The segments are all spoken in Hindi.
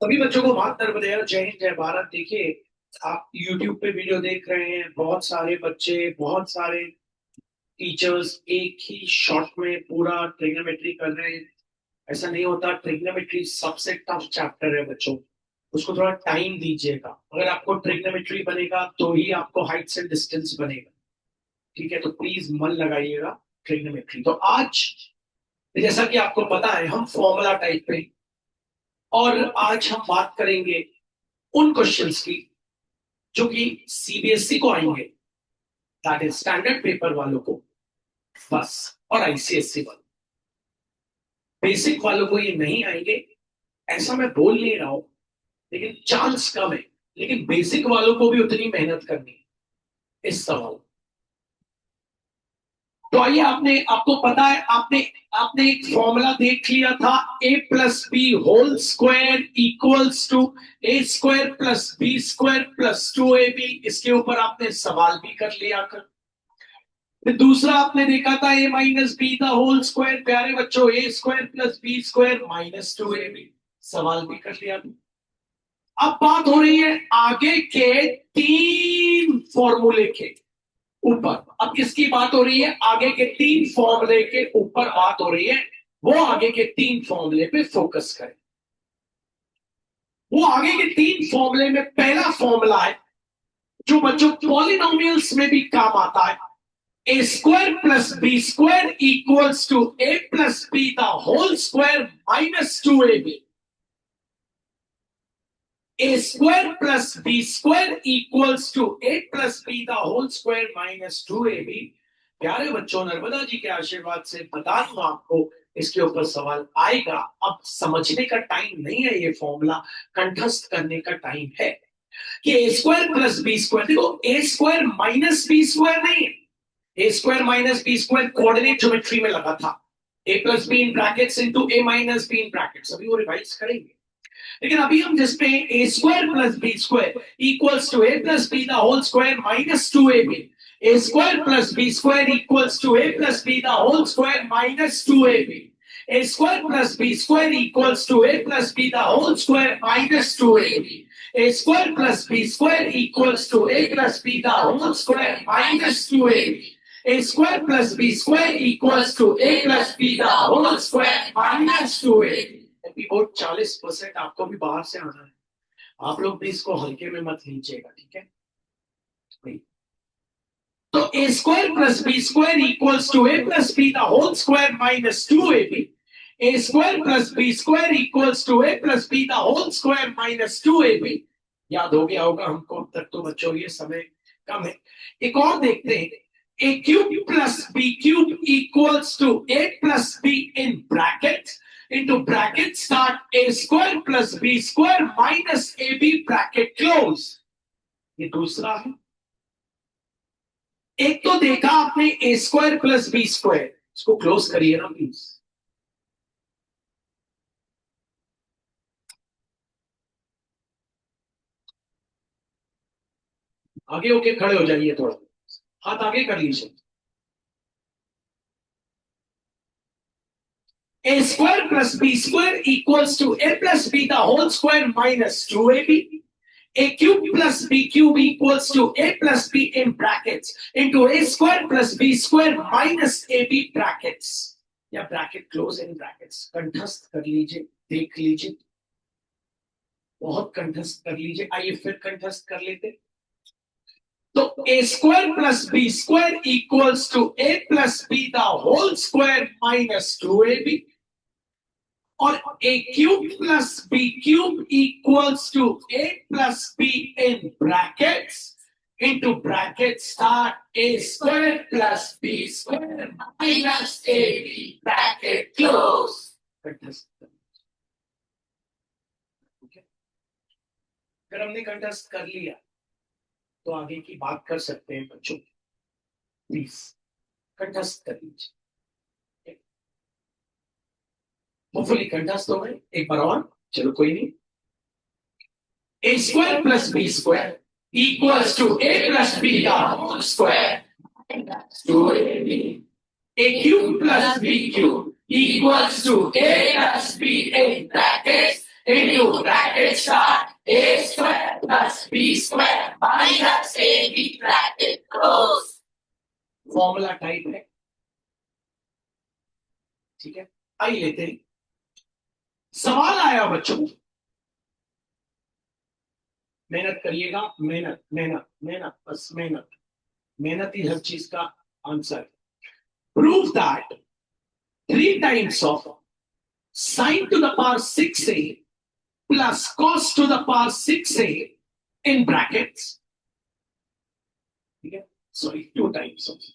सभी बच्चों को मात नर्मदे, जय हिंद जय भारत। देखिए, आप YouTube पे वीडियो देख रहे हैं। बहुत सारे बच्चे, बहुत सारे टीचर्स एक ही शॉट में पूरा ट्रिग्नोमेट्री कर रहे हैं। ऐसा नहीं होता। ट्रिग्नोमेट्री सबसे टफ चैप्टर है बच्चों। उसको थोड़ा टाइम दीजिएगा। अगर आपको ट्रिग्नोमेट्री बनेगा तो ही आपको हाइट्स एंड डिस्टेंस बनेगा। ठीक है, तो प्लीज मन लगाइएगा ट्रिग्नोमेट्री। तो आज जैसा कि आपको पता है, हम फॉर्मूला टाइप पे, और आज हम बात करेंगे उन क्वेश्चंस की जो कि सीबीएसई को आएंगे, दैट इज स्टैंडर्ड पेपर वालों को बस, और आईसीएसई वालों, बेसिक वालों को ये नहीं आएंगे। ऐसा मैं बोल नहीं रहा हूं, लेकिन चांस कम है। लेकिन बेसिक वालों को भी उतनी मेहनत करनी है इस सवाल। तो आइए, आपने आपको पता है, आपने आपने एक फॉर्मूला देख लिया था, A plus B whole square equals to A square plus B square plus 2ab। इसके ऊपर आपने सवाल भी कर लिया कर। फिर दूसरा आपने देखा था A minus B the whole square. प्यारे बच्चों, A square plus B square minus 2ab, सवाल भी कर लिया था। अब बात हो रही है आगे के तीन फॉर्मूले के ऊपर। अब किसकी बात हो रही है? आगे के तीन फॉर्मूले के ऊपर बात हो रही है। वो आगे के तीन फॉर्मूले पे फोकस करें। वो आगे के तीन फॉर्मूले में पहला फॉर्मूला है जो बच्चों पॉलिनोमियल्स में भी काम आता है। A square plus B square equals to A plus B the whole square minus 2ab। A square plus B square equals to A plus B the whole square minus 2ab। प्यारे बच्चों, नर्मदा जी के आशीर्वाद से बता दूं आपको, इसके ऊपर सवाल आएगा। अब समझने का टाइम नहीं है, ये फॉर्मूला कंठस्थ करने का टाइम है कि A square plus B square, देखो A square minus B square नहीं है। A square minus B square coordinate geometry में लगा था। A plus B in brackets into A minus B in brackets, अभी वो रिवाइज करेंगे। लेकिन अभी हम जिसपे A square plus B square equals to A plus B the whole square minus 2ab। A square plus B square equals to A plus B the whole square minus 2ab। A square plus B square equals to A plus B the whole square minus 2ab। A square plus B square equals to A plus B the whole square minus 2ab। A square plus b square equals to a plus b the whole square minus 2ab। अभी बहुत 40% आपको भी बाहर से आना है। आप लोग भी इसको हल्के में मत लीजिएगा, ठीक है? तो A square plus B square equals to A plus B the whole square minus 2ab। A square plus B square equals to A plus B the whole square minus 2ab। याद हो गया होगा हमको अब तक तो बच्चों, ये समय कम है। एक और देखते हैं। a cube plus b cube equals to a plus b in brackets into bracket start a square plus b square minus ab bracket close। ये दूसरा है। एक तो देखा आपने a square plus B square, इसको क्लोज करिए ना प्लीज। आगे होके खड़े हो जाइए, थोड़ा हाथ आगे कर लीजिए। A square plus b square equals to a plus b the whole square minus 2ab। A cube plus b cube equals to a plus b in brackets into a square plus b square minus ab brackets, या ब्रैकेट क्लोज इन ब्रैकेट्स। कंठस्थ कर लीजिए, देख लीजिए, बहुत कंठस्थ कर लीजिए। आइए फिर कंठस्थ कर लेते। तो a square plus B square equals to a plus B the whole square minus 2ab। और a cube plus B cube equals to a plus B in brackets into bracket start a square plus b square minus ab bracket close। अगर हमने कंठस्थ कर लिया तो आगे की बात कर सकते हैं बच्चों। प्लीज कंठस्थ कर लीजिए। होपफुली कंठस्थ हो गए। एक बार और, चलो कोई नहीं। a square plus b square equals to a plus b the whole square minus 2ab। a cube plus b cube equals to a plus b in brackets into bracket start a square plus b square minus ab bracket close। Formula type है, ठीक है। आइए लेते हैं, सवाल आया बच्चों, मेहनत करिएगा, मेहनत मेहनत मेहनत, बस मेहनत, मेहनत ही हर चीज का answer. Prove that 3 times of sin to the power 6a plus cos to the power 6a in brackets, ठीक है, sorry 2 times of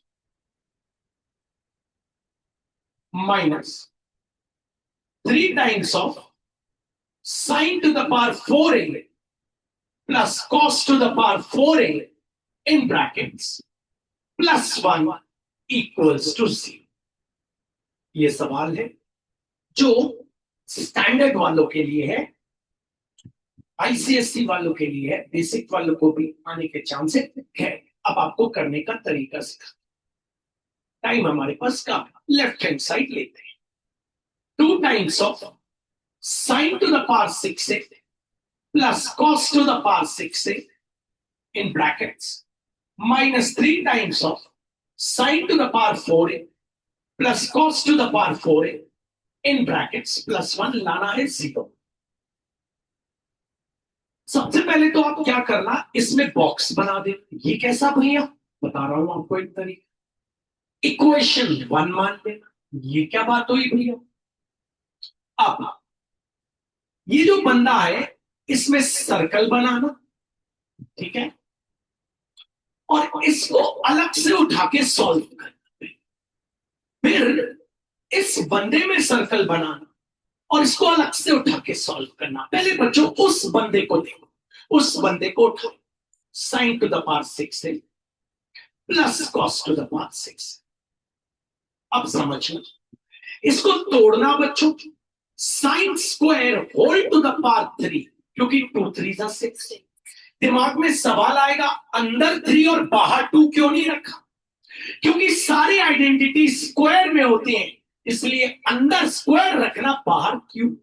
minus 3 times of sin to the power 4a plus cos to the power 4a in brackets plus 1 equals to 0। ये सवाल है जो स्टैंडर्ड वालों के लिए है, आईसीएससी वालों के लिए है, बेसिक वालों को भी आने के चांसेस है। अब आपको करने का तरीका सिखा, टाइम हमारे पास का लेफ्ट हैंड साइड लेते हैं, 2 times of sin to the power 6a plus cos to the power 6a in brackets minus 3 times of sin to the power 4a plus cos to the power 4a in brackets plus 1 लाना है 0। सबसे पहले तो आप क्या करना, इसमें बॉक्स बना दे। ये कैसा भैया, बता रहा हूं आपको एक तरीका, इक्वेशन 1 मान लेना। ये क्या बात हुई भैया, अब ये जो बंदा है इसमें सर्कल बनाना, ठीक है, और इसको अलग से उठा के सॉल्व करना, फिर इस बंदे में सर्कल बनाना और इसको अलग से उठा के सॉल्व करना। पहले बच्चों उस बंदे को देखो, उस बंदे को उठाओ, sin to the power 6 plus cos to the power 6। अब समझना, इसको तोड़ना बच्चों, sin square whole to the power 3, क्योंकि 2 3 6। दिमाग में सवाल आएगा अंदर 3 और बाहर 2 क्यों नहीं रखा, क्योंकि सारी आइडेंटिटी स्क्वायर में होती हैं, इसलिए अंदर स्क्वायर रखना, बाहर क्यूब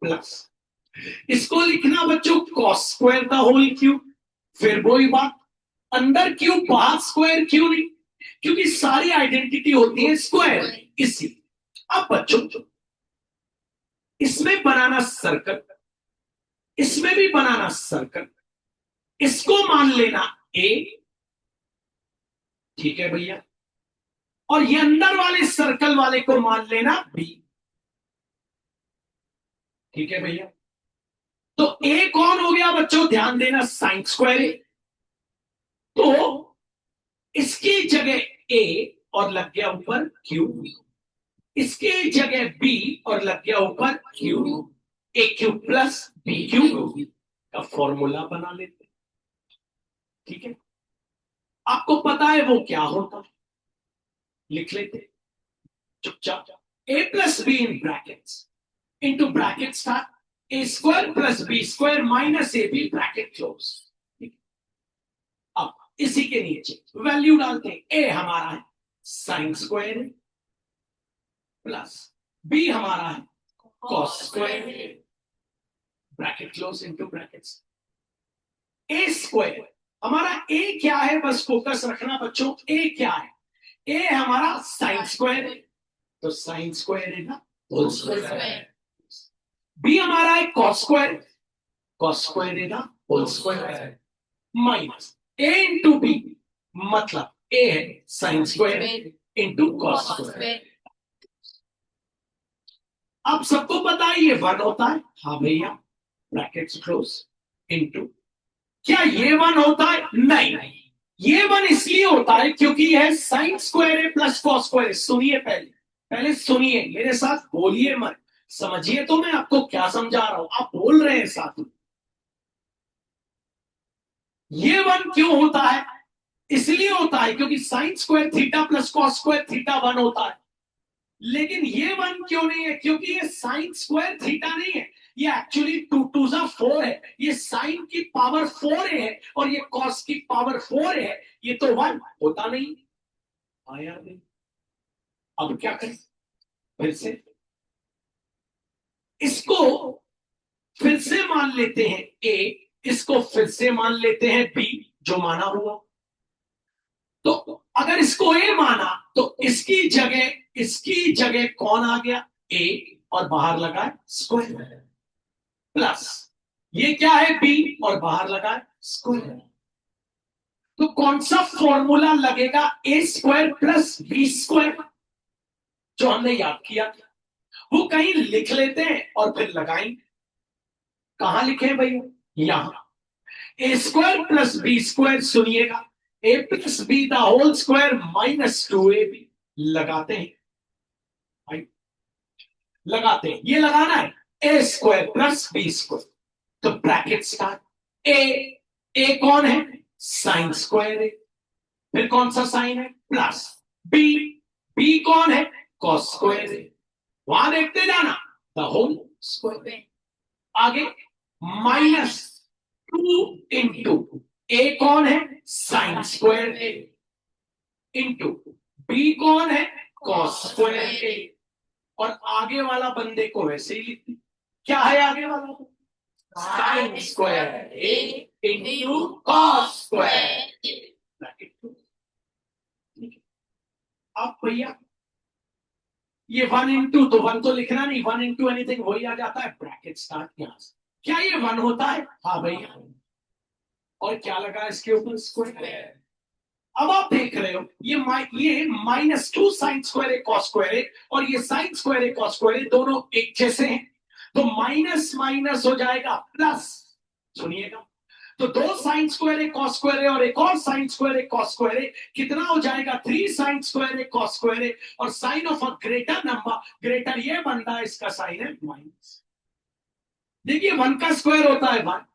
प्लस। इसको लिखना बच्चों कॉस स्क्वायर का होल क्यूब, फिर वही बात, अंदर क्यूब बाहर स्क्वायर क्यों नहीं, क्योंकि सारी आइडेंटिटी होती है स्क्वायर में, इसी। अब बच्चों इसमें बनाना सर्कल, इसमें भी बनाना सर्कल, इसको मान लेना ए, ठीक है भैया, और ये अंदर वाले सर्कल वाले को मान लेना बी, ठीक है भैया। तो ए कौन हो गया बच्चों, ध्यान देना, साइन स्क्वायर ए, तो इसकी जगह ए और लग गया ऊपर क्यू, इसके जगह बी और लग गया ऊपर क्यू, ए क्यू प्लस बी क्यू का फॉर्मूला बना लेते, ठीक है। आपको पता है वो क्या होता है, लिख लेते चुपचाप, A plus B in brackets into bracket start A square plus B square minus A B bracket close. अब इसी के नीचे वैल्यू डालते हैं, ए हमारा है साइन स्क्वायर प्लस बी हमारा है cos square, bracket close into brackets. A square हमारा ए क्या है, बस फोकस रखना बच्चों, ए क्या है, ए हमारा साइन स्क्वायर है, तो साइन स्क्वायर है ना होल स्क्वायर। बी हमारा है कॉस स्क्वायर, कॉस स्क्वायर है ना whole square, minus A into B, मतलब ए है sine square into cos square. आप सबको पता है ये 1 होता है, हाँ भैया, ब्रैकेट्स क्लोज इंटू, क्या ये 1 होता है, नहीं, ये 1 इसलिए होता है क्योंकि यह साइन स्क्वायर है प्लस कॉस स्क्वायर। सुनिए, पहले सुनिए, मेरे साथ बोलिए मत, समझिए तो मैं आपको क्या समझा रहा हूं, आप बोल रहे हैं साथ में। ये 1 क्यों होता है, इसलिए होता है क्योंकि sign square theta plus cos square theta 1 होता है। लेकिन ये 1 क्यों नहीं है, क्योंकि ये साइन स्क्वायर थीटा नहीं है, ये एक्चुअली 2 2 4 है, ये साइन की पावर 4 है और ये कॉस की पावर 4 है, ये तो 1 होता नहीं आया नहीं। अब क्या करें, फिर से इसको मान लेते हैं ए, इसको फिर से मान लेते हैं बी, जो माना हुआ। तो अगर इसको ए माना तो इसकी जगह कौन आ गया, ए, और बाहर लगा है स्क्वायर, प्लस ये क्या है बी, और बाहर लगा है स्क्वायर। तो कौन सा फॉर्मूला लगेगा, ए स्क्वायर प्लस बी स्क्वायर, जो हमने याद किया था, वो कहीं लिख लेते हैं और फिर लगाएंगे। कहां लिखे भैया, यहां। A square plus B square, सुनिएगा, A plus B the whole square minus 2ab, लगाते हैं भाई, लगाते हैं, ये लगाना है, A square plus B square. तो ब्रैकेट स्टार्ट, ए कौन है, साइन स्क्वायर है, फिर कौन सा साइन है, प्लस बी कौन है, कॉस स्क्वायर है, वहां देखते जाना, द होल स्क्वायर। आगे माइनस 2 ए कौन है, sine square A, into B कौन है, कॉस स्क्वायर ए। और आगे वाला बंदे को वैसे ही लिखते, क्या है आगे वाला, sign square A into cos square ए। अब भैया ये 1 इंटू, तो 1 तो लिखना नहीं, 1 इंटू एनीथिंग वही आ जाता है, ब्रैकेट स्टार्ट यहां से। क्या ये 1 होता है, हाँ भैया, और क्या लगा इसके ऊपर, स्क्वायर। अब आप देख रहे हो ये -2 sine square a cos square a, और ये sign square a cos square ए, दोनों एक जैसे हैं, तो माइनस माइनस हो जाएगा प्लस। सुनिएगा, तो 2 sine square a cos square a और एक और sine square a cos square a, कितना हो जाएगा, 3 sine square a cos square a, और sine of a greater number, greater ये बनता है, इसका साइन है माइनस। देखिए 1 का स्क्वायर होता है 1,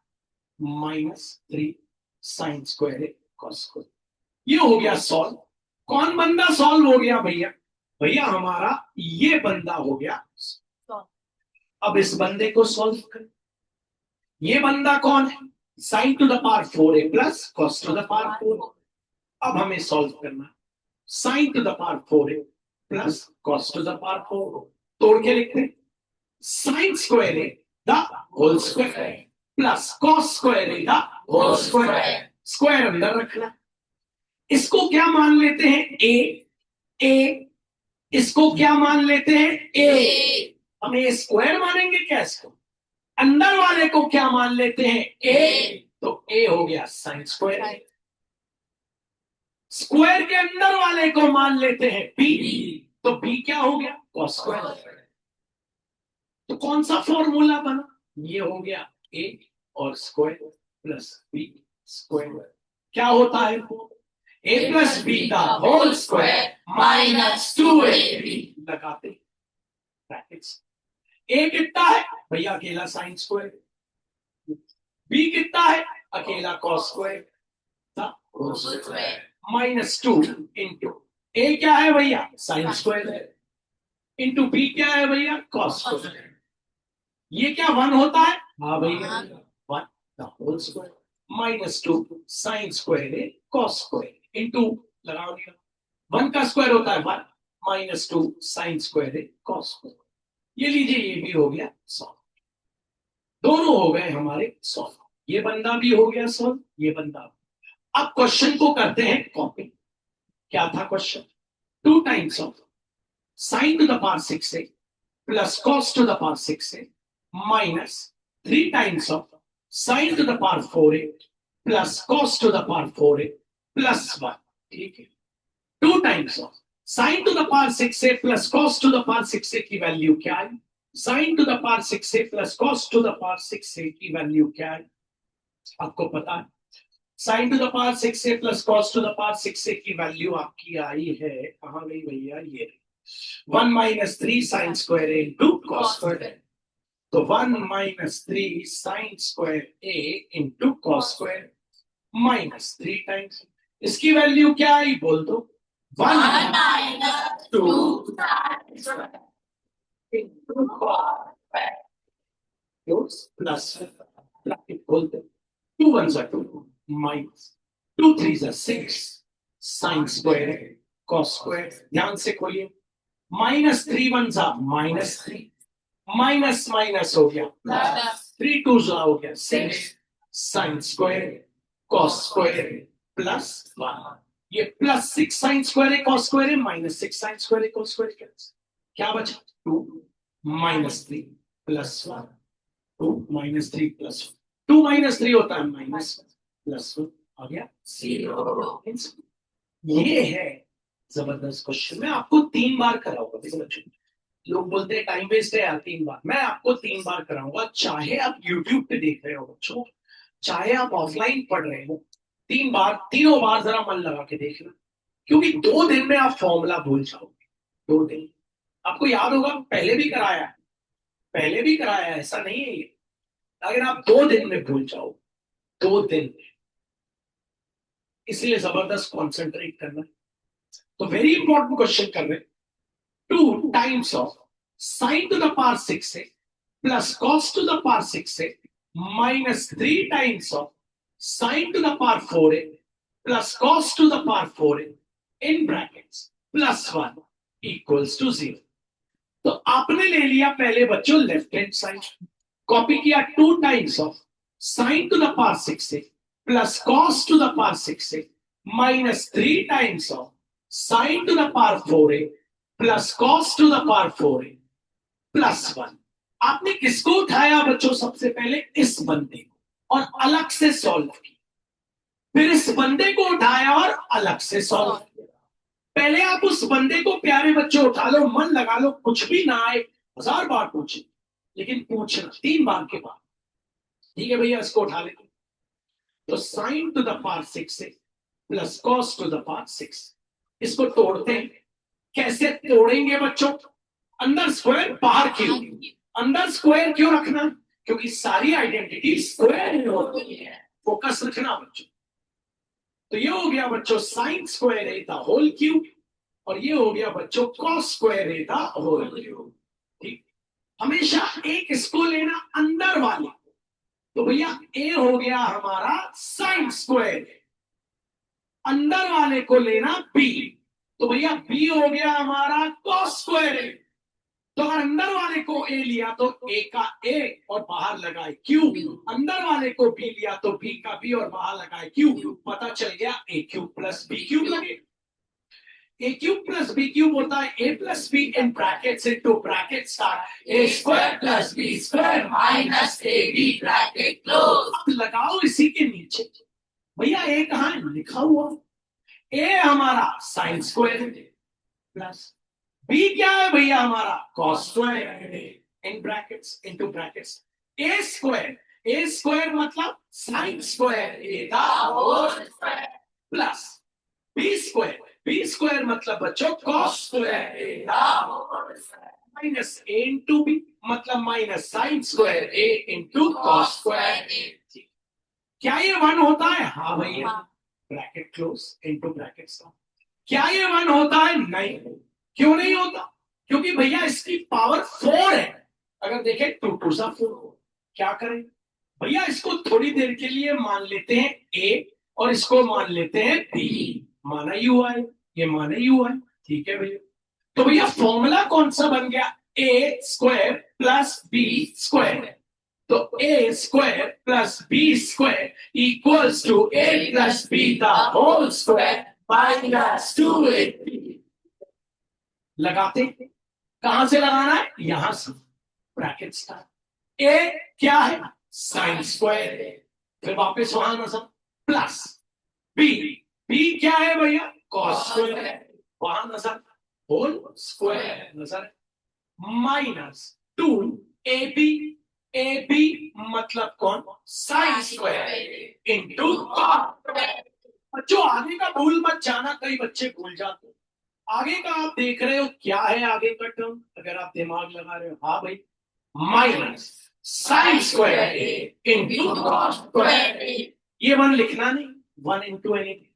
-3 sine square a cos square. ये हो गया सॉल्व। कौन बंदा सॉल्व हो गया भैया, भैया हमारा ये बंदा हो गया। अब इस बंदे को सॉल्व करें। ये बंदा कौन है, sine to the power 4a plus cos to the power 4। अब हमें सॉल्व करना, sine to the power 4a plus cos to the power 4, तोड़ के लिखते हैं, sine square a the whole square plus cos square a the whole square, square अंदर रखना। इसको क्या मान लेते हैं, ए, इसको क्या मान लेते हैं, ए, हम ए स्क्वायर मानेंगे क्या इसको, अंदर वाले को क्या मान लेते हैं, ए, तो ए हो गया साइन स्क्वायर, स्क्वायर के अंदर वाले को मान लेते हैं बी, तो बी क्या हो गया, कॉस स्क्वायर। तो कौन सा फॉर्मूला बना, ये हो गया ए और स्क्वायर प्लस बी स्क्वायर, क्या होता है, ए प्लस बी का होल स्क्वायर माइनस 2ab, लगाते ब्रैकेट्स। ए कितना है भैया, अकेला साइन स्क्वायर, बी कितना है, अकेला कॉस स्क्वायर, -2 इंटू ए क्या है भैया, साइन स्क्वायर है, इंटू बी क्या है भैया, कॉस स्क्वायर। ये क्या 1 होता है, हाँ भैया 1 the whole square -2 sine square है कॉस स्क्वायर, इंटू लगा दिया, 1 का स्क्वायर होता है 1, -2 साइन स्क्वायर है कॉस स्क्वायर। ये लीजिए, ये भी हो गया सॉल्व, दोनों हो गए हमारे सॉल्व, ये बंदा भी हो गया सॉल्व, ये बंदा। अब क्वेश्चन को करते हैं कॉपी। क्या था question, 2 times of sine to the power 6a plus cos to the power 6a minus 3 times of sine to the power 4a plus cos to the power 4a plus 1, ठीक है। 2 times of sine to the power 6a plus cos to the power 6a की वैल्यू क्या है, sine to the power 6a plus cos to the power 6a की वैल्यू क्या है, आपको पता है, sine to the power 6a plus cos to the power 6a की वैल्यू आपकी आई है, कहां गई भैया, ये 1 - 3 sine square A into cos square, तो 1 - 3 sine square A into cos square -3 times, इसकी वैल्यू क्या आई बोल दो, 1 - 2 इंटू कॉस प्लस ब्रैकेट खोल दो, 2 × 1 = 2 minus 2 × 3 = 6 sign square cos square, ध्यान से खोलिए, -3 × 1 = -3, माइनस माइनस हो गया प्लस, 3 2 हो गया 6 sign square cos square plus 1, ये प्लस 6 साइन स्क्वायर है कॉस स्क्वायर है माइनस 6 साइन स्क्वायर है कॉस स्क्वायर है, क्या बचा 2 minus 3 plus 1, 2 minus 3 plus 2 minus 3 होता है माइनस प्लस 1 आ गया 0। ये है जबरदस्त क्वेश्चन। मैं आपको 3 बार कराऊंगा, देखो बच्चों, लोग बोलते हैं टाइम वेस्ट है यार 3 बार, मैं आपको 3 बार कराऊंगा, चाहे आप यूट्यूब पे देख रहे हो बच्चों, चाहे आप ऑफलाइन पढ़ रहे हो, 3 बार, तीनों बार जरा मन लगा के देखना, क्योंकि 2 दिन में आप फॉर्मूला भूल जाओगे। 2 दिन आपको याद होगा, पहले भी कराया है, पहले भी कराया है, ऐसा नहीं है ये, अगर आप 2 दिन में भूल जाओ, 2 दिन में, इसलिए जबरदस्त कॉन्सेंट्रेट करना। तो वेरी इंपॉर्टेंट क्वेश्चन कर रहे हैं, 2 times of sine to the power 6 plus cos to the power 6 minus 3 times of sine to the power 4 plus cos to the power 4 in brackets plus 1 equals to 0। तो आपने ले लिया पहले बच्चों लेफ्ट हैंड साइड, कॉपी किया 2 times of sine to the power 6 plus cos to the power 6 minus 3 times of sine to the power 4 plus cos to the power 4 plus 1। आपने किसको उठाया बच्चों, सबसे पहले इस बंदे को और अलग से सॉल्व किया, फिर इस बंदे को उठाया और अलग से सॉल्व किया। पहले आप उस बंदे को प्यारे बच्चों उठा लो, मन लगा लो, कुछ भी ना आए 1000 बार पूछे, लेकिन पूछना 3 बार के बाद, ठीक है भैया इसको उठा लेते। तो sign to the power 6 plus cos to the power 6, इसको तोड़ते हैं। कैसे तोड़ेंगे बच्चों, अंदर स्क्वायर बाहर क्यों, अंदर स्क्वायर क्यों रखना, क्योंकि सारी आइडेंटिटी स्क्वायर होती है, फोकस रखना बच्चों। तो ये हो गया बच्चों साइन स्क्वायर है द होल क्यूब, और ये हो गया बच्चों कॉस स्क्वायर है द होल क्यूब। ठीक, हमेशा एक इसको लेना अंदर वाले, तो भैया ए हो गया हमारा साइन स्क्वायर, अंदर वाले को लेना बी, तो भैया बी हो गया हमारा कॉस स्क्वायर। तो अगर अंदर वाले को ए लिया तो ए का ए और बाहर लगाए क्यू, अंदर वाले को बी लिया तो बी का बी और बाहर लगाए क्यू, पता चल गया A cube plus B cube लगे। A cube plus B cube होता है A plus B in brackets into bracket start A square plus B square minus A B bracket close. अब लगाओ इसी के नीचे, भैया ए कहां है लिखा हुआ, ए हमारा साइन स्क्वायर प्लस बी क्या है भैया हमारा cos square in brackets into brackets A square मतलब sine square plus B square मतलब बच्चों cos square minus A into B मतलब minus sine square A into cos square. क्या ये 1 होता है, हाँ भैया, bracket close into bracket start. क्या ये 1 होता है, नहीं, क्यों नहीं होता, क्योंकि भैया इसकी पावर 4 है, अगर देखें 2 2 सा 4, क्या करें भैया, इसको थोड़ी देर के लिए मान लेते हैं ए और इसको मान लेते हैं बी, माना यू है, ये माना यू है, ठीक है भैया। तो भैया फॉर्मूला कौन सा बन गया, A square plus B square, तो A square plus B square equals to A plus B the whole square minus 2ab। लगाते कहां से लगाना है, यहां से, ब्रैकेट स्टार्ट। ए क्या है साइन स्क्वायर, फिर वापस वहां नजर प्लस बी क्या है भैया कॉस स्क्वायर, वहां नजर होल स्क्वायर नजर माइनस 2ab मतलब कौन साइन स्क्वायर इंटू कॉस। बच्चों आगे का भूल मत जाना, कई बच्चे भूल जाते, आगे का आप देख रहे हो क्या है आगे का टर्म, अगर आप दिमाग लगा रहे हो, हाँ भाई minus sine square into cos square, ये 1 लिखना नहीं, 1 इंटू एनीथिंग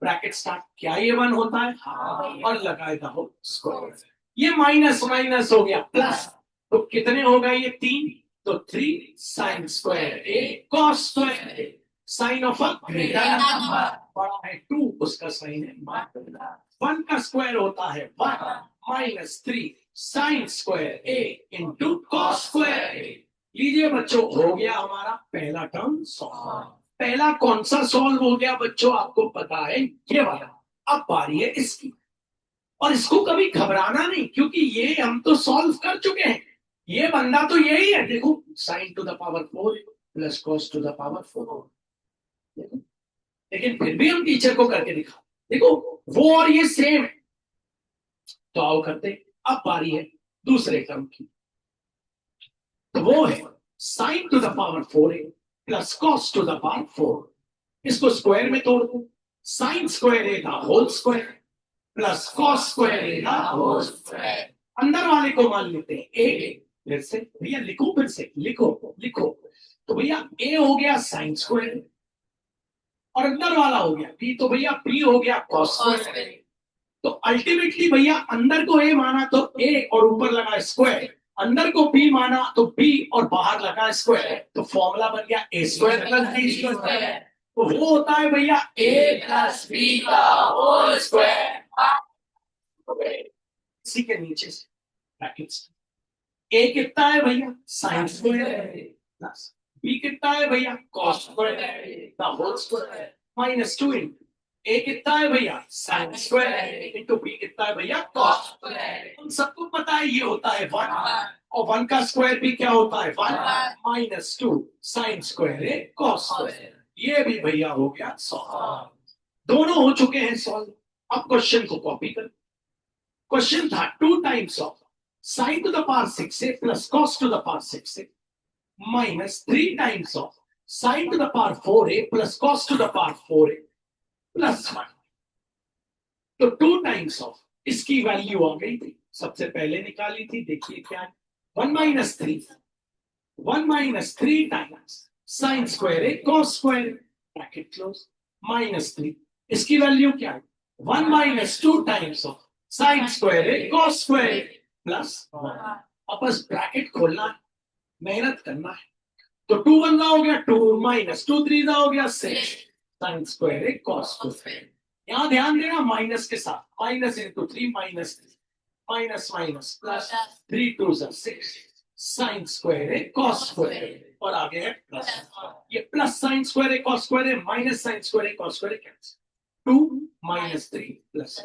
ब्रैकेट स्टार्ट, क्या ये 1 होता है, हाँ, और लगाएगा हो स्क्वायर, ये माइनस माइनस हो गया प्लस, तो कितने हो गए ये 3, तो 3 sine square a cos square, sine of a greater number बड़ा है 2, उसका साइन है माइनस 1 का स्क्वायर होता है 1 minus 3 sine square A into cos square, लीजिए बच्चों, हो गया हमारा पहला टर्म सॉल्व। पहला कौन सा सॉल्व हो गया बच्चों, आपको पता है, ये वाला। अब बारी है इसकी, और इसको कभी घबराना नहीं, क्योंकि ये हम तो सॉल्व कर चुके हैं। ये बंदा तो यही है, देखो, sign to the power 4 plus cos to the power 4। देखो, लेकिन फिर भी हम टीचर को करके दिखा, देखो वो और ये सेम है। तो आओ करते। अब बारी है दूसरे टर्म की, तो वो है sine to the power 4 plus cos to the power 4। इसको स्क्वायर में तोड़ दो, साइन स्क्वायर ए का whole square plus cos square A का होल स्क्वायर। अंदर वाले को मान लेते हैं ए। फिर से भैया लिखो, फिर से लिखो लिखो। तो भैया ए हो गया साइन स्क्वायर, और अंदर वाला हो गया बी, तो भैया बी हो गया कॉस स्क्वायर। तो अल्टीमेटली भैया अंदर को ए माना तो ए और ऊपर लगा स्क्वायर, अंदर को बी माना तो बी और बाहर लगा स्क्वायर, तो फॉर्मूला बन गया A square plus B square. तो वो होता है भैया ए प्लस बी का होल स्क्वायर। इसी के नीचे से ब्रैकेट्स, ए कितना है भैया साइन स्क्वायर प्लस बी कितना है भैया cos square the whole square minus 2 into A कितना है भैया साइन स्क्वायर इंटू बी कितना है भैया कॉस स्क्वायर। हम सबको पता है ये होता है 1, और 1 का स्क्वायर भी क्या होता है 1 minus 2 sine square cos square. ये भी भैया हो गया सॉल्व। दोनों हो चुके हैं सॉल्व। अब क्वेश्चन को कॉपी कर। क्वेश्चन था 2 times of sine to the power 6a plus cos to the power 6a minus 3 times of sine to the power 4a plus cos to the power 4a plus 1। तो 2 टाइम्स ऑफ इसकी वैल्यू आ गई थी, सबसे पहले निकाली थी, देखिए क्या है 1 minus 3 times sign square cos square bracket close minus 3। इसकी वैल्यू क्या है 1 minus 2 times of sign square cos square plus 1। अब बस ब्रैकेट खोलना है, मेहनत करना है। तो 2 1 हो गया 2 माइनस 2 3 हो गया 6 साइन स्क्वायर कॉस स्क्वायर। यहां ध्यान देना माइनस के साथ, minus into 3 minus 3 minus minus plus 3 2 6 sign square cos square, और आगे है प्लस। ये plus sign square cos square minus sine square cos square cancel. 2 minus 3 plus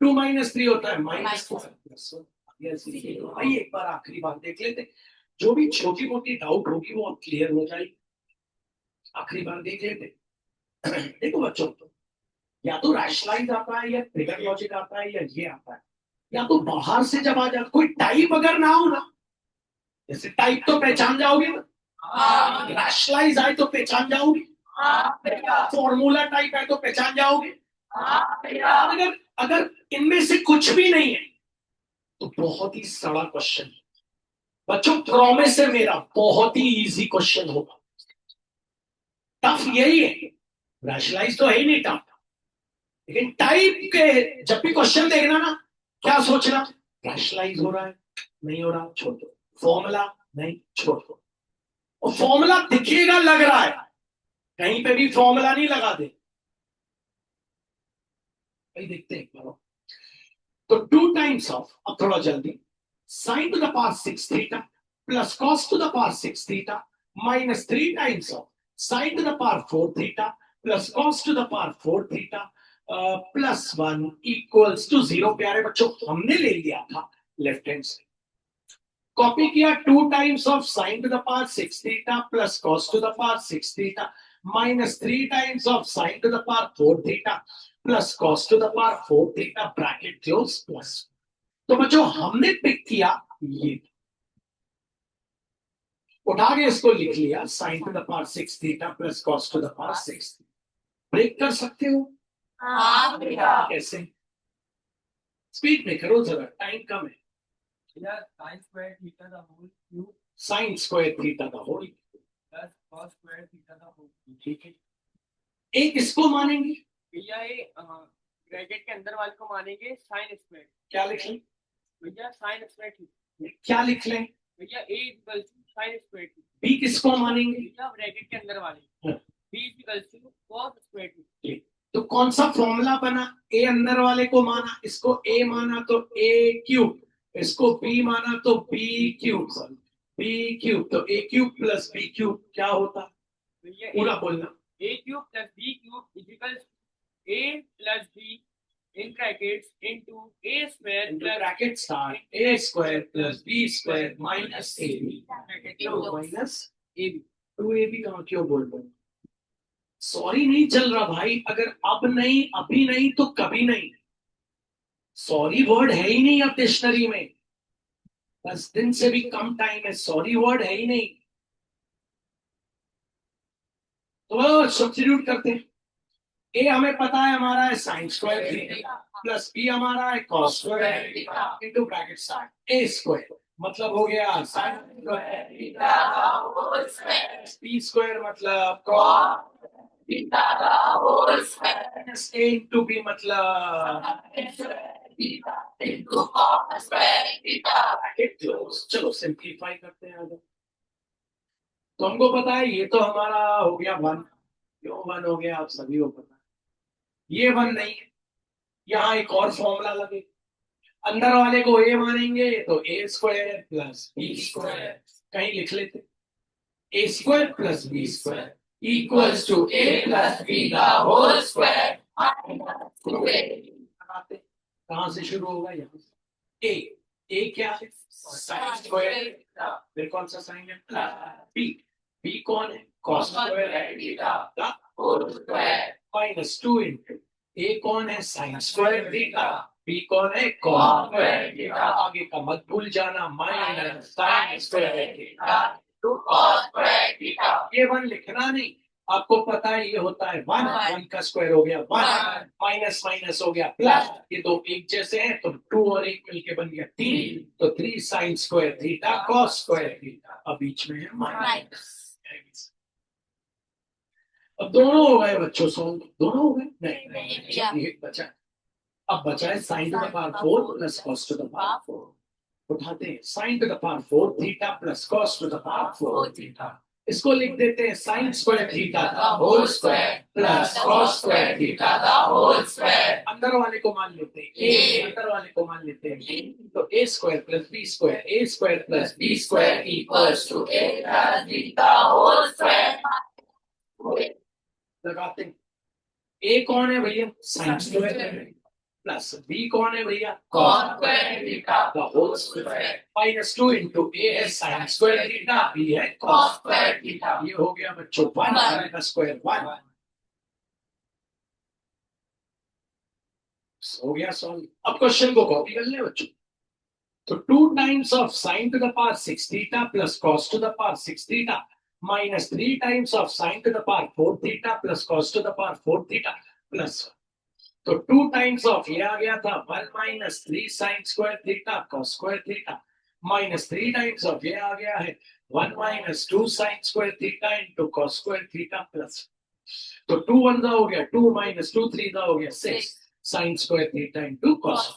2 minus 3 होता है माइनस 4 प्लस 1। आइए एक बार आखिरी बात देख लेते, जो भी छोटी मोटी डाउट होगी वो अब क्लियर हो जाएगी। आखिरी बार देख लेते। देखो बच्चों, या तो रैशनलाइज आता है, या फिगर लॉजिक आता है, या ये आता है, या तो बाहर से जब आ जाता, कोई टाइप अगर ना हो ना, जैसे टाइप तो पहचान जाओगे ना, रैशनलाइज आए तो पहचान जाओगे, फॉर्मूला टाइप है तो पहचान जाओगे। अगर अगर इनमें से कुछ भी नहीं है तो बहुत ही सड़ा क्वेश्चन बच्चों, प्रॉमिस है मेरा, बहुत ही इजी क्वेश्चन होगा। टफ यही है, रैशनलाइज तो है ही नहीं टफ, लेकिन टाइप के जब भी क्वेश्चन देखना ना, क्या सोचना, रैशनलाइज हो रहा है नहीं हो रहा छोड़ दो, फॉर्मूला नहीं छोड़ दो। और फॉर्मूला दिखेगा लग रहा है, कहीं पे भी फॉर्मूला नहीं लगा दे भाई, देखते हैं। तो 2 टाइम्स ऑफ, अब थोड़ा जल्दी, sine to the power 6 theta plus cos to the power 6 theta minus 3 times of sine to the power 4 theta plus cos to the power 4 theta plus 1 equals to 0। प्यारे बच्चों, हमने ले लिया था लेफ्ट हैंड से, कॉपी किया 2 times of sine to the power 6 theta plus cos to the power 6 theta minus 3 times of sine to the power 4 theta plus cos to the power 4 theta bracket close plus. तो बच्चों हमने पिक किया ये, उठा के इसको लिख लिया sine to the power 6 theta plus cos to the power 6। Break कर सकते हो? हाँ भैया। कैसे? स्पीड में करो जरा, टाइम कम है। Sine square theta the whole cube sine square theta the whole plus cos square theta the whole cube. ठीक है, एक किसको मानेंगे भैया? ये ब्रैकेट के अंदर वाले को मानेंगे साइन स्क्वायर। क्या लिख लें भैया? Sine square theta. क्या लिख लें भैया? A equal to sine square theta. B किसको मानेंगे भैया ब्रैकेट के अंदर वाले, हाँ। B equal to cos square theta. तो कौन सा फॉर्मूला बना, ए अंदर वाले को माना, इसको ए माना तो ए क्यूब, इसको बी माना तो b cube, b b cube, तो a cube plus B cube क्या होता है? भैया पूरा बोलना। a cube plus b cube equals a plus b in brackets into a square plus bracket start A square plus B square minus A b minus ab। 2ab कहाँ क्यों बोल रहे हो? सॉरी नहीं चल रहा भाई, अगर अब नहीं अभी नहीं तो कभी नहीं। सॉरी वर्ड है ही नहीं अब डिक्शनरी में, 10 दिन से भी कम टाइम है, सॉरी वर्ड है ही नहीं। तो सब्स्टिट्यूट करते हैं। ए हमें पता है हमारा है sine square theta plus B हमारा है cos square theta into bracket start ए स्क्वायर मतलब हो गया sine square theta whole square, B square मतलब cos theta whole square minus A into B मतलब theta into cos square theta bracket close. चलो सिंपलीफाई करते हैं आगे। तो हमको पता है ये तो हमारा हो गया 1, क्यों 1 हो गया आप सभी को पता है। ये 1 नहीं है, यहाँ एक और फॉर्मूला लगे, अंदर वाले को ए मानेंगे तो A square plus B square, कहीं लिख लेते A square plus B square equals to A plus B का होल स्क्वायर। कहां से शुरू होगा? यहाँ से ए क्या है? साइन स्क्वायर, फिर कौन सा साइन है? बी, बी कौन है? कॉस स्क्वायर थीटा का होल स्क्वायर माइनस 2 इंटू ए कौन है? साइन स्क्वायर थीटा, बी कौन है? कॉस स्क्वायर थीटा, आगे का मत भूल जाना, minus sine square theta two cos square theta. ये 1 लिखना नहीं, आपको पता है ये होता है 1, 1 का स्क्वायर हो गया 1, माइनस माइनस हो गया प्लस, ये दो एक जैसे हैं तो 2 और 1 मिलके बन गया 3, तो 3 sine square theta cos square theta, अब बीच में है माइनस। अब दोनों हो गए बच्चों, सॉल्व दोनों हो गए? नहीं, एक बचा। अब बचा है sine to the power 4 plus cos to the power 4। उठाते हैं sine to the power 4 theta plus cos to the power 4 theta, इसको लिख देते हैं साइन स्क्वायर थीटा का whole square plus cos square theta का होल स्क्वायर। अंदर वाले को मान लेते हैं ए, अंदर वाले को मान लेते हैं बी, तो A square plus B square, A square plus B square equals to A plus B का होल स्क्वायर। लगाते हैं ए कौन है भैया? साइन स्क्वायर प्लस बी कौन है भैया? कॉस स्क्वायर थीटा का होल स्क्वायर माइनस 2 इंटू ए है साइन स्क्वायर थीटा, बी है कॉस स्क्वायर थीटा। ये हो गया बच्चों 1 का स्क्वायर 1 हो गया सॉल्व। अब क्वेश्चन को कॉपी कर ले बच्चों। तो 2 times of sine to the power 6 theta plus cos to the power 6 theta minus 3 times of sine to the power 4 theta plus cos to the power 4 theta plus, तो 2 टाइम्स ऑफ ये आ गया था 1 minus 3 sine square theta cos square theta minus 3 times of ये आ गया है 1 minus 2 sine square theta into cos square theta plus, तो 2 1 हो गया 2 माइनस 2 3 हो गया 6 sign square theta into cos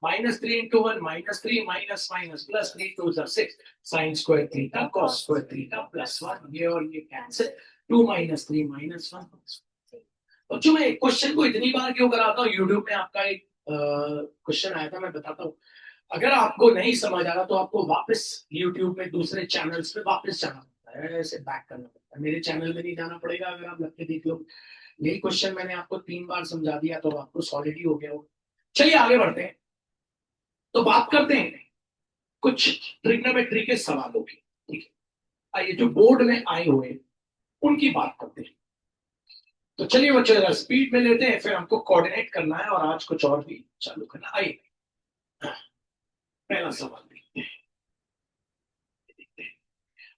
minus 3 into 1 minus 3 minus minus plus 3 2 6 sign square theta cos square theta plus 1, ये और ये कैंसिल, 2 माइनस 3 माइनस 1। बच्चों मैं क्वेश्चन को इतनी बार क्यों कराता हूँ? यूट्यूब में आपका एक क्वेश्चन आया था, मैं बताता हूँ। अगर आपको नहीं समझ आ रहा तो आपको वापस यूट्यूब में दूसरे चैनल्स पे वापस जाना पड़ता है, ऐसे बैक करना पड़ता है, मेरे चैनल में नहीं जाना पड़ेगा। अगर आप लग के देख लो, यही क्वेश्चन मैंने आपको 3 बार समझा दिया तो आपको सॉलिड ही हो गया हो। चलिए आगे बढ़ते हैं, तो बात करते हैं कुछ ट्रिग्नोमेट्री के सवालों की। ठीक है, आइए जो बोर्ड में आए हुए उनकी बात करते हैं। तो चलिए बच्चों जरा स्पीड में लेते हैं, फिर हमको कोऑर्डिनेट करना है और आज कुछ और भी चालू करना। आइए पहला सवाल देखते हैं।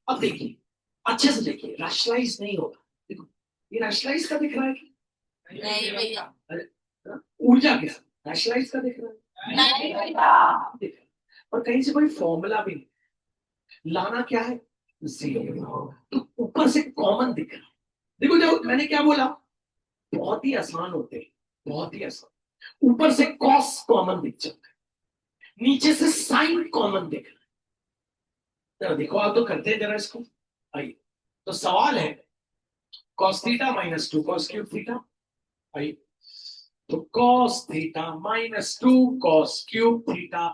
अब देखिए अच्छे से देखिए, रैशनलाइज नहीं होगा। देखो ये रैशनलाइज का दिख रहा है कि नहीं भैया, अरे ऊर्जा के साथ रैशनलाइज का दिख रहा है, नहीं भैया, दिख रहा है। और कहीं से कोई फॉर्मूला भी नहीं, लाना क्या है? 0, तो ऊपर से कॉमन दिख रहा है। देखो जो मैंने क्या बोला, बहुत ही आसान होते हैं, बहुत ही आसान। ऊपर से कॉस कॉमन दिख जाता है, नीचे से साइन कॉमन दिख रहा है। जरा देखो आप तो करते हैं जरा इसको। आइए तो सवाल है cos theta minus 2 cos cube theta. आइए तो cos theta minus 2 cos cube theta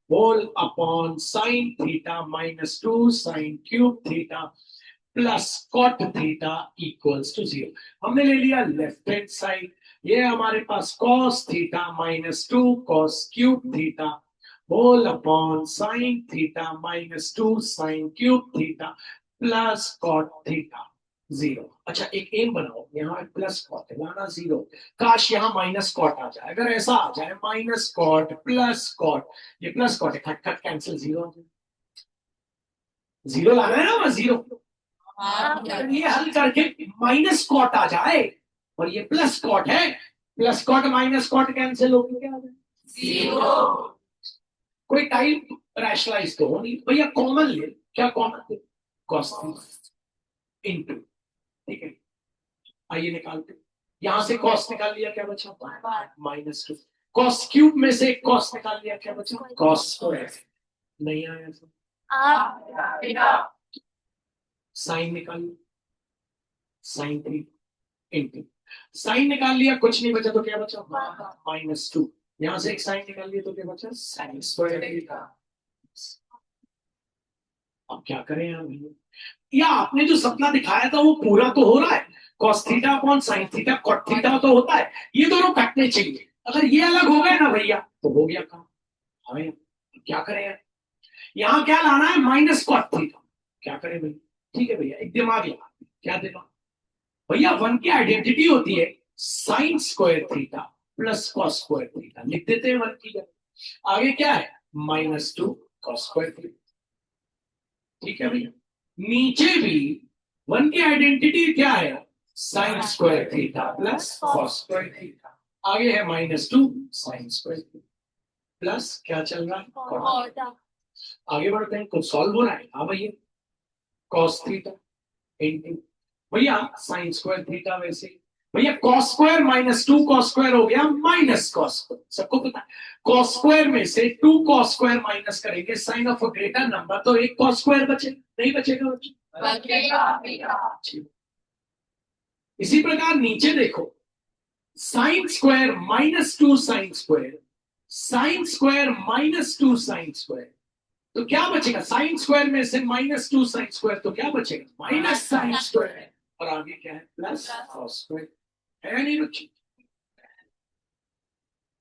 whole upon sine theta minus 2 sine cube theta plus cot theta equals to 0। हमने ले लिया लेफ्ट हैंड साइड, ये हमारे पास cos theta minus 2 cos cube theta whole upon sine theta minus 2 sine cube theta plus cot theta 0। अच्छा एक एम बनाओ, यहाँ प्लस कॉट है, लाना 0। काश यहाँ माइनस कॉट आ जाए, अगर ऐसा आ जाए माइनस कॉट प्लस कॉट, ये प्लस कॉट है, खट खट कैंसिल, 0 आ जाए। 0 लाना है ना, वहां 0। अगर ये हल करके माइनस कॉट आ जाए और ये प्लस कॉट है, plus cot minus cot cancel होगी, क्या आ जाए? 0 कोई टाइप रैशनलाइज तो हो नहीं भैया, कॉमन ले, क्या कॉमन ले? कॉस इनटू, ठीक है, आइए निकालते, यहां से कॉस निकाल लिया, क्या बचा? माइनस 2। कॉस क्यूब में से कॉस निकाल लिया, क्या बचा? Cos square. नहीं आया तो साइन निकाल लिया, साइन 3 इंटू साइन निकाल लिया, कुछ नहीं बचा तो क्या बचा? -2। यहां से एक साइन निकाल लिया तो क्या बचा? Sine square. अब क्या करें यार भैया, या आपने जो सपना दिखाया था वो पूरा तो हो रहा है, cos theta upon sine theta cot theta तो होता है, ये दोनों कटने चाहिए। अगर ये अलग हो गए ना भैया तो हो गया काम। हमें क्या करें यार, यहाँ क्या लाना है? Minus cot theta. क्या करें भैया? ठीक है भैया, एक दिमाग लगा, क्या दिमाग भैया, वन की आइडेंटिटी होती है sine square theta plus cos square theta, लिख देते हैं वन की जगह। आगे क्या है? -2 कॉस स्क्वायर थीटा। ठीक है भैया, नीचे भी वन की आइडेंटिटी क्या है? Sine square theta plus cos square theta. आगे है -2 साइन स्क्वायर थीटा प्लस क्या चल रहा है? cot। आगे बढ़ते हैं, कुछ सॉल्व हो रहा है? हाँ भैया, कॉस थीटा इंटू भैया साइन स्क्वायर थीटा, वैसे भैया कॉस स्क्वायर -2 कॉस स्क्वायर हो गया माइनस कॉस स्क्वायर, सबको पता है। कॉस स्क्वायर में से 2 कॉस स्क्वायर माइनस करेंगे sine of a greater number, तो एक कॉस स्क्वायर बचे, नहीं बचेगा बच्चे? इसी प्रकार नीचे देखो, sine square -2 sine square, sine square -2 sine square, तो क्या बचेगा? साइन स्क्वायर में से -2 साइन स्क्वायर, तो क्या बचेगा? Minus sine square. और आगे क्या है? Plus cos square. है नहीं बच्चे?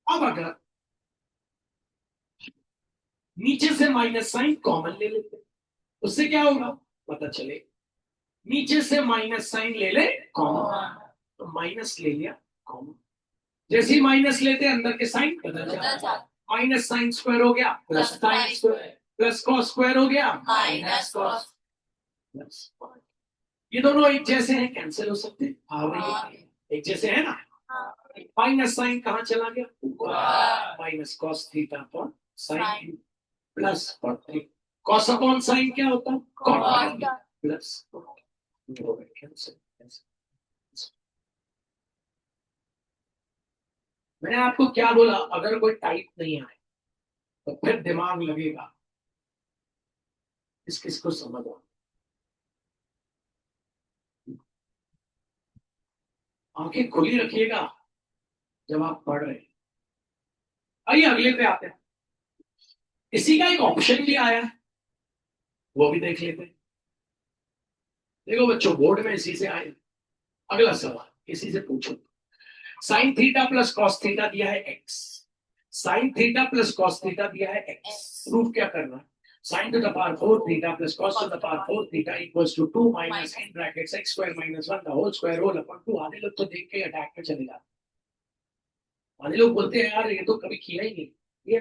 अब अगर नीचे से माइनस साइन कॉमन ले लेते, उससे क्या होगा पता चले, नीचे से माइनस साइन ले ले कॉमन, तो माइनस ले लिया कॉमन, जैसे ही माइनस लेते अंदर के साइन बदल जाता, माइनस साइन स्क्वायर हो गया plus sign square, plus cos square हो गया माइनस कॉस। प्लस। ये दोनों एक जैसे हैं, कैंसिल हो सकते हैं। हाँ भैया, एक जैसे है ना। माइनस साइन कहाँ चला गया? Minus cos theta upon sine plus cot theta. Cos upon sine क्या होता है? Cot plus cancel. मैंने आपको क्या बोला, अगर कोई टाइप नहीं आए तो फिर दिमाग लगेगा, इस किसको समझ आ, आंखें खुली रखिएगा जब आप पढ़ रहे हैं। आइए अगले पे आते हैं, इसी का एक ऑप्शन भी आया है, वो भी देख लेते हैं। देखो बच्चों, बोर्ड में इसी से आए। अगला सवाल इसी से पूछो, sine theta plus cos theta दिया है x, sine theta plus cos theta दिया है एक्स, प्रूफ क्या करना है? Sine to the power 4 theta plus cos to the power 4 theta equals to 2 minus in brackets x square minus 1 the whole square whole upon 2। आधे लोग तो देख के अटैक में चले जाते, आधे लोग बोलते हैं यार ये तो कभी किया ही नहीं, ये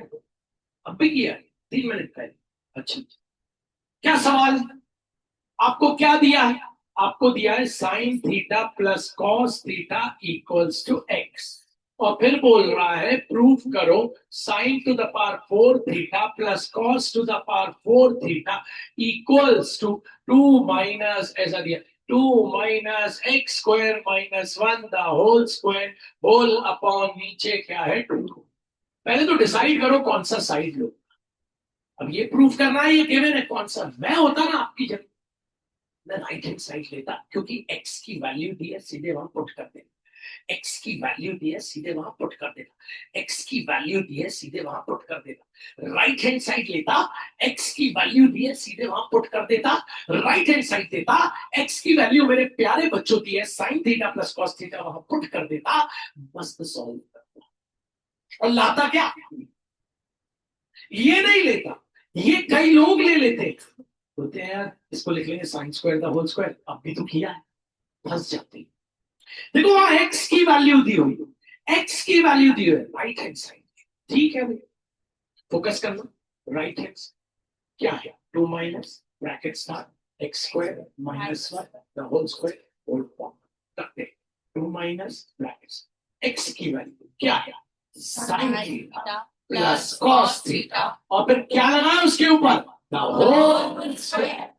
अब भी किया है 3 मिनट पहले। अच्छा, क्या सवाल, आपको क्या दिया है? आपको दिया है sine theta plus cos theta equals to x, और फिर बोल रहा है प्रूफ करो sine to the power 4 theta plus cos to the power 4 theta equals to 2 minus, ऐसा दिया 2 minus x square minus 1 the whole square whole upon नीचे क्या है 2। पहले तो डिसाइड करो कौन सा साइड लो। अब ये प्रूफ करना है, ये गिवन है, कौन सा? मैं होता ना आपकी जगह, मैं राइट हैंड साइड लेता, क्योंकि x की वैल्यू दी है, सीधे वहां पुट करते हैं। एक्स की वैल्यू दी है सीधे वहां पुट कर देता, एक्स की वैल्यू दी है सीधे वहां पुट कर देता, राइट हैंड साइड लेता, एक्स की वैल्यू दी है सीधे वहां पुट कर देता, राइट हैंड साइड देता, एक्स की वैल्यू मेरे प्यारे बच्चों दी है sine theta plus cos theta वहां पुट कर देता, मस्त सॉल्व करता। और लाता क्या, ये नहीं लेता, ये कई लोग ले लेते, बोलते हैं यार इसको लिख लेंगे sine square the whole square, अब भी तो किया है, फंस जाते हैं। देखो वहां एक्स की वैल्यू दी हुई, एक्स की वैल्यू दी हुई राइट हैंड साइड, ठीक है भाई, फोकस करना, राइट हैंड क्या है, 2 minus bracket start x square minus 1 the whole square whole करते, 2 माइनस ब्रैकेट एक्स की वैल्यू क्या है, sine theta plus cos theta, और फिर क्या लगाया उसके ऊपर, द होल स्क्वायर,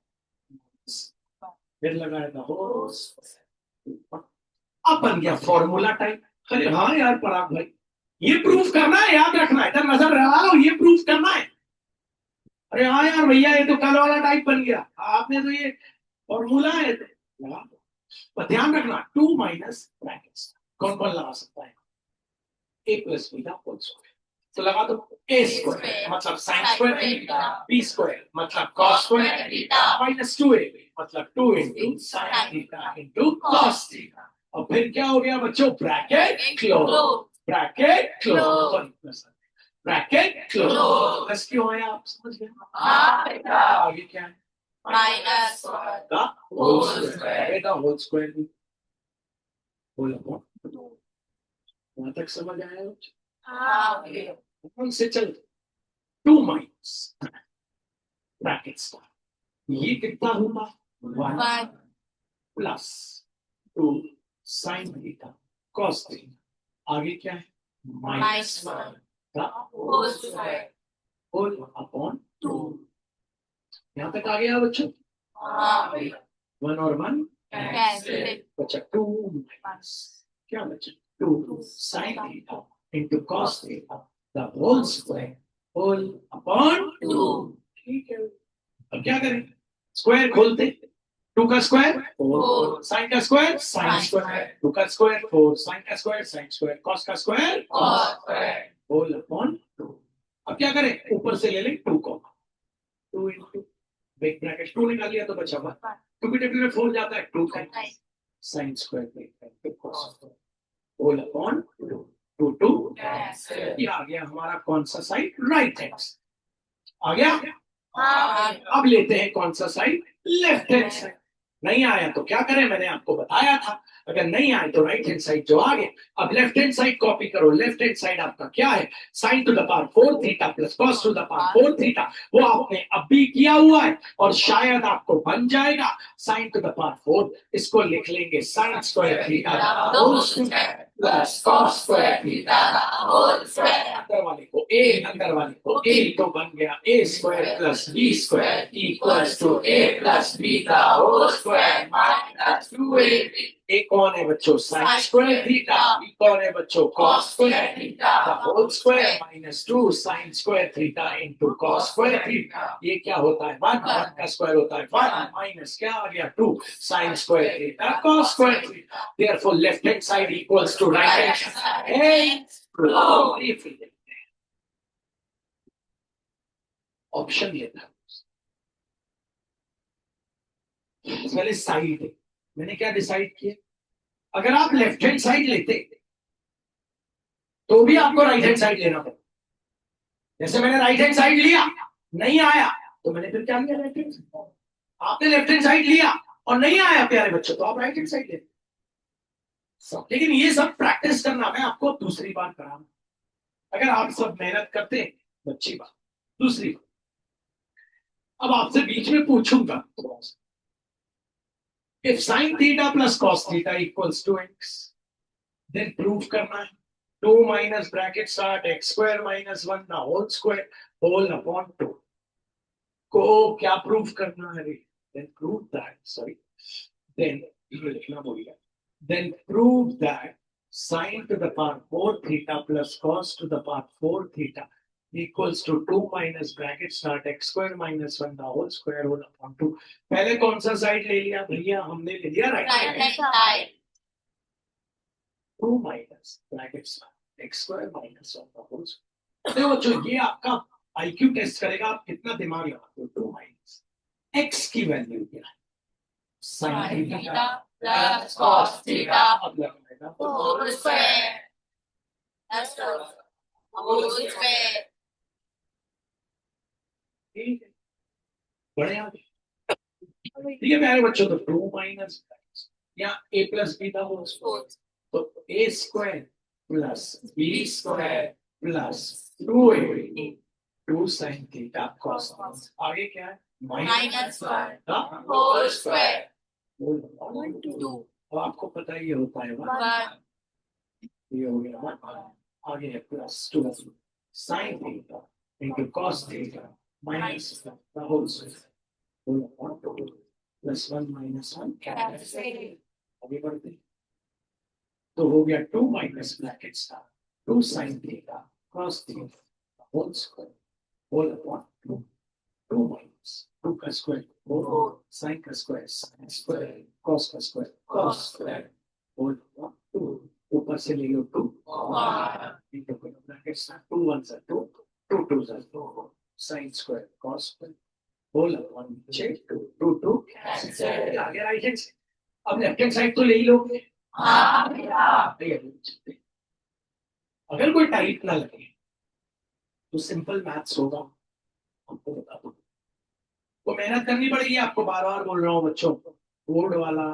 फिर लगाया द होल स्क्वायर, अब बन गया फॉर्मूला टाइप। अरे हाँ यार पराग भाई, ये प्रूफ करना है, याद रखना है, इधर नजर लगा लो, ये प्रूफ करना है। अरे हाँ यार भैया ये तो कल वाला टाइप बन गया, आपने तो ये फॉर्मूला है तो लगा दो, पर ध्यान रखना 2 माइनस ब्रैकेट्स कौन कौन लगा सकता है, ए प्लस बी का होल स्क्वायर, तो लगा दो ए स्क्वायर मतलब साइन स्क्वायर, बी स्क्वायर मतलब कॉस स्क्वायर, माइनस 2ab मतलब 2 into sine theta into cos theta, और फिर क्या हो गया बच्चों, bracket close, bracket close, bracket close, plus क्यों है आप समझ गए, आगे क्या है, माइनस का होल स्क्वायर, का होल स्क्वायर भी बोलो, वहां तक समझ आया, कौन से चल 2 माइनस ब्रैकेट्स का ये कितना होगा 1 plus 2 sine theta cos theta, आगे क्या है माइनस 1 का होल अपॉन 2, यहां तक आ गया बच्चों, 1 और 1 बचा 2 माइनस क्या बचा 2 sine theta into cos theta the whole square whole upon 2, ठीक है। अब क्या करें, स्क्वायर खोलते, 2 का स्क्वायर 4 साइन का स्क्वायर साइन स्क्वायर, 2 का स्क्वायर 4 साइन का स्क्वायर साइन स्क्वायर, कॉस का स्क्वायर होल अपॉन 2। अब क्या करें, ऊपर से ले लें 2 को, 2 इंटू ब्रेक ब्रैकेट 2 निकाल लिया तो बचा 1, 2 की टेबल में 4 जाता है 2 sine square break bracket cos whole upon 2, 2 2 ये आ गया हमारा कौन सा साइड, राइट हैंड आ गया। अब लेते हैं कौन सा साइड, लेफ्ट हैंड साइड, नहीं आया तो क्या करें, मैंने आपको बताया था, अगर नहीं आए तो राइट हैंड साइड जो आ गया, अब लेफ्ट हैंड साइड कॉपी करो, लेफ्ट हैंड साइड आपका क्या है, sine to the power 4 theta plus cos to the power 4 theta, वो आपने अब भी किया हुआ है और शायद आपको बन जाएगा साइन टू द पावर 4, इसको लिख लेंगे sine square theta plus cos square theta whole square, अंदर वाले को ए अंदर वाले को ए, तो बन गया A square plus B square equals to A plus B का whole square minus 2ab, A कौन है बच्चों साइन स्क्वायर थीटा, बी कौन है बच्चों cos square theta the whole square minus 2 sine square theta into cos square theta, ये क्या होता है 1 का स्क्वायर होता है 1 माइनस क्या आ गया 2 sine square theta cos square theta, therefore left hand side equals to right hand side, option ये था, पहले साइड मैंने क्या डिसाइड किया, अगर आप लेफ्ट हैंड साइड लेते तो भी आपको राइट हैंड साइड लेना पड़ता, जैसे मैंने राइट हैंड साइड लिया नहीं आया तो मैंने फिर क्या लिया लेफ्ट हैंड साइड, आपने लेफ्ट हैंड साइड लिया और नहीं आया प्यारे बच्चों तो आप राइट हैंड साइड लेते, लेकिन ये सब प्रैक्टिस करना मैं आपको दूसरी बार करा रहा हूं, अगर आप सब मेहनत करते अच्छी बात, दूसरी बात अब आपसे बीच में पूछूंगा, if sin theta plus cos theta equals to x, then prove करना है 2 minus bracket start x square minus 1 the whole square whole upon 2 को क्या prove करना है, then prove that then लिखना भूलिएगा, then prove that sin to the power 4 theta plus cos to the power 4 theta equals to 2 minus bracket start x square minus 1 the whole square whole upon 2, पहले कौन सा साइड ले लिया भैया, हमने ले लिया right side, 2 minus brackets x square minus 1 का होल स्क्वायर। देखो बच्चों, ये आपका आईक्यू टेस्ट करेगा आप कितना दिमाग लगाते हो। 2 माइनस एक्स की वैल्यू क्या है, Sin sin theta theta plus cos theta अब लगाएगा whole square. That's the whole square. ठीक है, बढ़िया। ठीक है प्यारे बच्चों, तो 2 माइनस या a प्लस बी था वो स्क्वायर, तो a square plus B square plus 2ab 2 sin theta cos आगे क्या है Minus one का whole square. होल 2 अब आपको पता ही होता है 1 1 ये हो गया 1 आगे है plus 2 sin theta into cos theta minus the whole square plus 1 minus 1 cancel. आगे बढ़ते हैं। तो हो गया 2 माइनस ब्रैकेट्स का 2 sin theta cos theta whole square whole upon 2 2 minus 2 का स्क्वायर 4 sin का स्क्वायर sin स्क्वायर cos का square cos square whole upon 2 ऊपर से ले लो 2 इनटू ब्रैकेट्स का 2 1 से 2 2 2 से 2 sin square cos square whole upon 6 2 2 2 Cancel. आगे राइट हैंड से अब लेफ्ट हैंड साइड तो ले ही लोगे। अगर कोई टाइप ना लगे तो सिंपल मैथ्स होगा, आपको बता दो। तो मेहनत करनी पड़ेगी आपको, बार बार बोल रहा हूँ बच्चों, बोर्ड वाला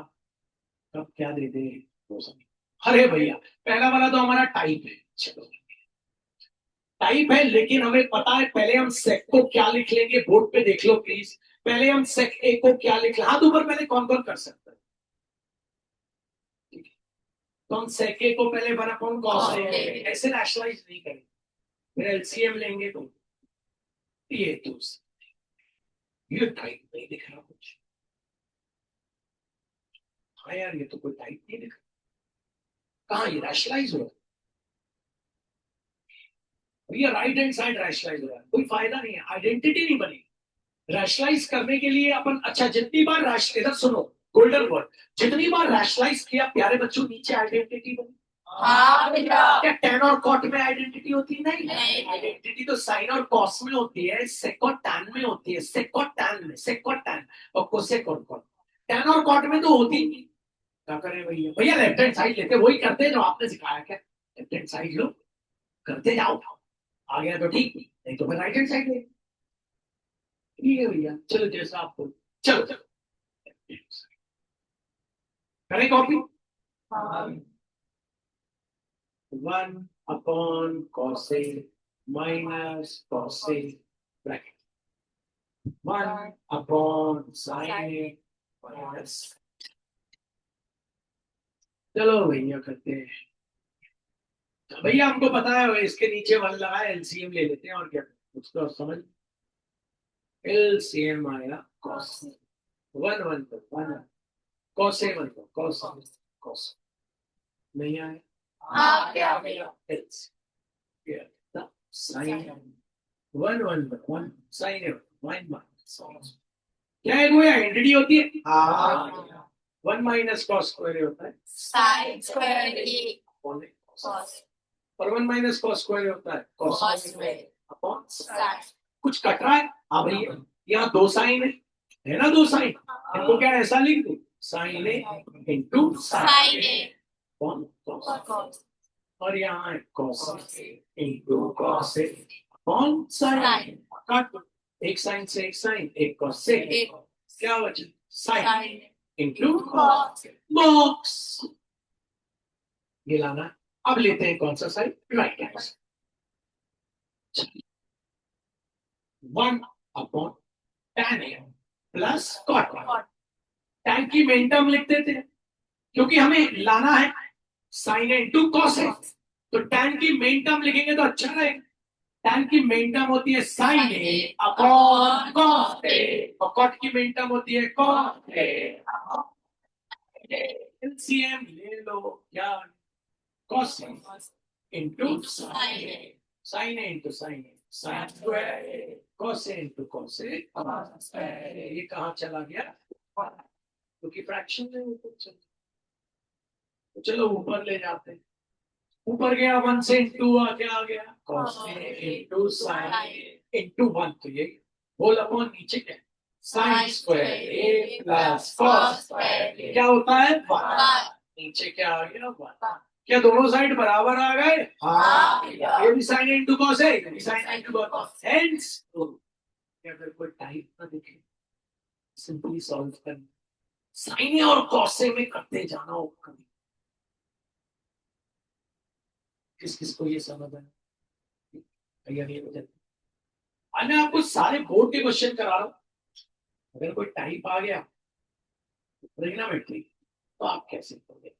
कब क्या दे दे वो सब। अरे भैया पहला वाला तो हमारा टाइप है, चलो टाइप है, लेकिन हमें पता है पहले हम सेक को क्या लिख लेंगे, बोर्ड पे देख लो प्लीज। पहले हम सेक ए को क्या लिख ले, हाथ ऊपर पहले कौन कौन कर सकता है। तो हम सेक ए को पहले बना कौन कॉस ए, ऐसे रैशनलाइज नहीं करेंगे, फिर एलसीएम लेंगे तो ये तो ये टाइप नहीं दिख रहा कुछ। हाँ यार ये तो कोई टाइप नहीं दिख रहा, कहाँ ये रैशनलाइज हो रहा है, ये राइट हैंड साइड रैशनलाइज हो रहा है, कोई फायदा नहीं है, आइडेंटिटी नहीं बनी। रैशनलाइज करने के लिए अपन, अच्छा जितनी बार इधर सुनो गोल्डन वर्ड, जितनी बार रैशनलाइज किया प्यारे बच्चों नीचे आइडेंटिटी बनी। क्या टेन और कॉट में आइडेंटिटी होती है? नहीं, आइडेंटिटी तो साइन और कॉस में होती है, सेक और टैन में होती है, सेक और टैन में, सेक और टैन और कोसेक और कॉट, टैन और कॉट में तो होती नहीं। क्या करें भैया, भैया लेफ्ट हैंड साइड लेते, वही करते हैं जो आपने सिखाया, क्या लेफ्ट हैंड साइड लो, करते जाओ, आ गया तो ठीक, नहीं तो फिर राइट हैंड साइड ले। ठीक है भैया, चलो जैसा आपको, चलो चलो करें copy. 1 upon cos A minus cos A bracket 1 upon sin A minus, चलो भैया करते हैं। तो भैया हमको पता है इसके नीचे 1 लगा है, एलसीएम ले लेते हैं और क्या उसको समझ। एलसीएम आया cos 1 1 तो 1 cos A 1 तो cos नहीं आया एल्स sin 1 1 1 sin A 1 1 क्या है, वो आइडेंटिटी होती है। हाँ 1 माइनस कॉस स्क्वायर होता है Sin square A upon cos और 1 माइनस कॉस स्क्वायर होता है cos cos square upon. sin. कुछ कट रहा है, हाँ भैया यहाँ 2 साइन है ना, 2 साइन, इनको क्या ऐसा लिख दो sine A into Sin A upon cos, cos और यहाँ है cos into cos a upon sine. काट दो, एक साइन से एक साइन, एक कॉस से A क्या बचा sine sin include cos box, ये लाना है। अब लेते हैं कौन सा side, right hand side. 1 upon tan A plus cot tan की मेन टर्म लिख देते हैं, क्योंकि हमें लाना है साइन ए इंटू कॉस है, तो tan की मेन टर्म लिखेंगे तो अच्छा रहेगा। tan की मेन टर्म होती है sign A upon cos A, और cot की मेन टर्म होती है कॉस ए। एलसीएम ले लो, क्या cos into sin A sine A into sine A sine square cos A into cos A, ये कहाँ चला गया, क्योंकि फ्रैक्शन में ऊपर चला, तो चलो ऊपर ले जाते हैं। ऊपर गया 1 से इंटू क्या आ गया cos A into sine into 1, तो ये होल अपॉन नीचे क्या sine square A plus cos क्या होता है 1, नीचे क्या आ गया 1। क्या दोनों साइड बराबर आ गए? हाँ, ये भी साइन इंटू कॉस है, ये भी साइन इंटू कॉस, हेंस अगर कोई टाइप ना दिखे सिंपली सॉल्व करना, साइन और कॉस में करते जाना हो कभी। किस किस को ये समझ है भैया? ये बता, आज मैं आपको सारे बोर्ड के क्वेश्चन करा रहा हूं। अगर कोई टाइप आ गया ट्रिग्नोमेट्री तो आप कैसे करोगे?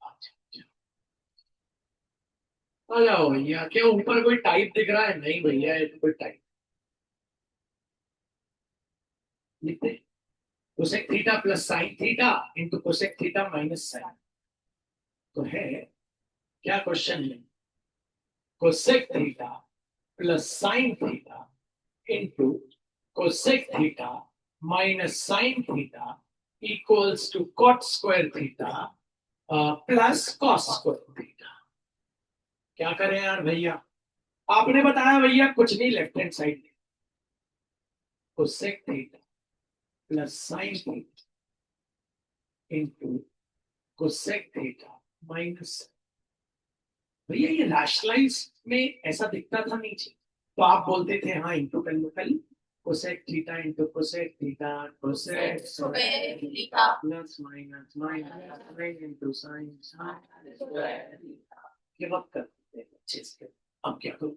आ जाओ भैया, क्या ऊपर कोई टाइप दिख रहा है? नहीं भैया, ये तो कोई टाइप लिखते cosec theta plus sine theta into cosec theta minus sine, तो है क्या क्वेश्चन है? Cosec theta plus sine theta into cosec theta minus sine theta equals to cot square theta plus cos square theta. क्या करें यार भैया? आपने बताया भैया कुछ नहीं, left hand side cosec theta plus sine theta into cosec theta minus, भैया ये रैशनलाइज में ऐसा दिखता था नीचे, तो आप बोलते थे हाँ इंटू कर लो, कर लो cosec theta into cosec theta cosec square theta plus minus minus sine into sine sine, give up कर देते हैं अच्छे से। अब क्या करूं?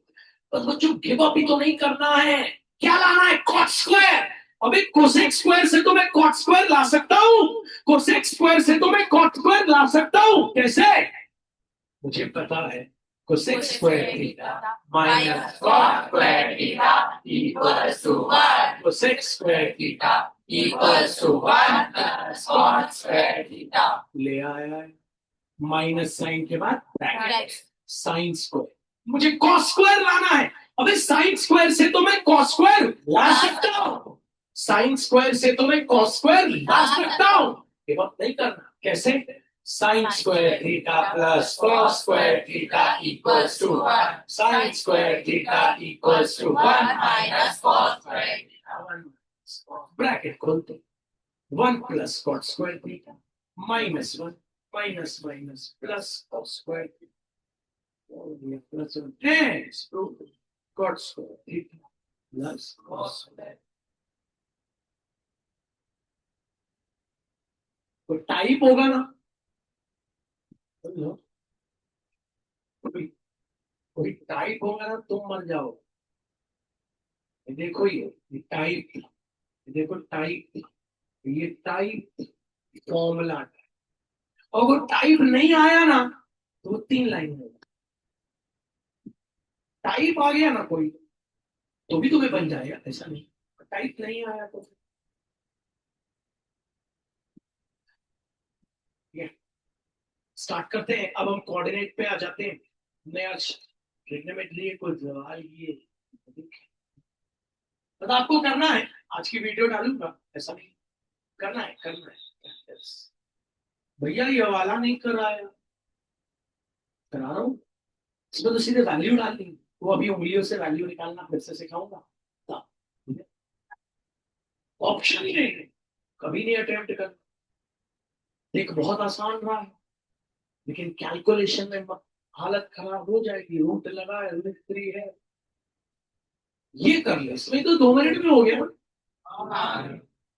बस बच्चों गिव अप ही तो नहीं करना है, क्या लाना है? Cot square. अबे कोसेक स्क्वायर से तो मैं कॉट स्क्वायर ला सकता हूं, कोसेक स्क्वायर से तो मैं कॉट स्क्वायर ला सकता हूं, कैसे? मुझे पता है cosec square theta minus cot square theta equals to 1, cosec square theta equals to 1 plus cot square theta, ले आया है माइनस साइन के बाद ब्रैकेट साइन स्क्वायर, मुझे कॉस स्क्वायर लाना है। अबे साइन स्क्वायर से तो मैं कॉस स्क्वायर ला सकता हूं, साइन स्क्वायर से तो मैं कॉस स्क्वायर ला सकता हूं, ये बात नहीं करना, कैसे? Sine square theta plus cos square theta equals to 1, sine square theta equals to 1 minus cos square theta, bracket खोलते 1 plus cot square theta minus 1 minus minus plus cos square theta plus tends to cot square theta plus cos square, तो टाइप होगा ना? कोई कोई टाइप होगा ना तुम मर जाओ। ये देखो ये टाइप, ये देखो टाइप, ये टाइप फॉर्मूला, और वो टाइप नहीं आया ना तो वो 3 लाइन होगा। टाइप आ गया ना कोई तो भी तुम्हें बन जाएगा, ऐसा नहीं। टाइप नहीं आया तो स्टार्ट करते हैं। अब हम कोऑर्डिनेट पे आ जाते हैं। हमने आज ट्रिग्नोमेट्री कोई सवाल ये तो आपको करना है, आज की वीडियो डालूंगा, ऐसा नहीं करना है, करना है। Yes. भैया ये वाला नहीं कराया, करा रहा हूँ, इसमें तो सीधे वैल्यू डालनी है, वो अभी उंगलियों से वैल्यू निकालना फिर से सिखाऊंगा, ऑप्शन ही नहीं है, कभी नहीं अटेम्प्ट कर। देख बहुत आसान रहा है, लेकिन कैलकुलेशन में हालत खराब हो जाएगी, रूट लगा है, रूट 3 है, ये कर ले, इसमें तो 2 मिनट में हो गया ना।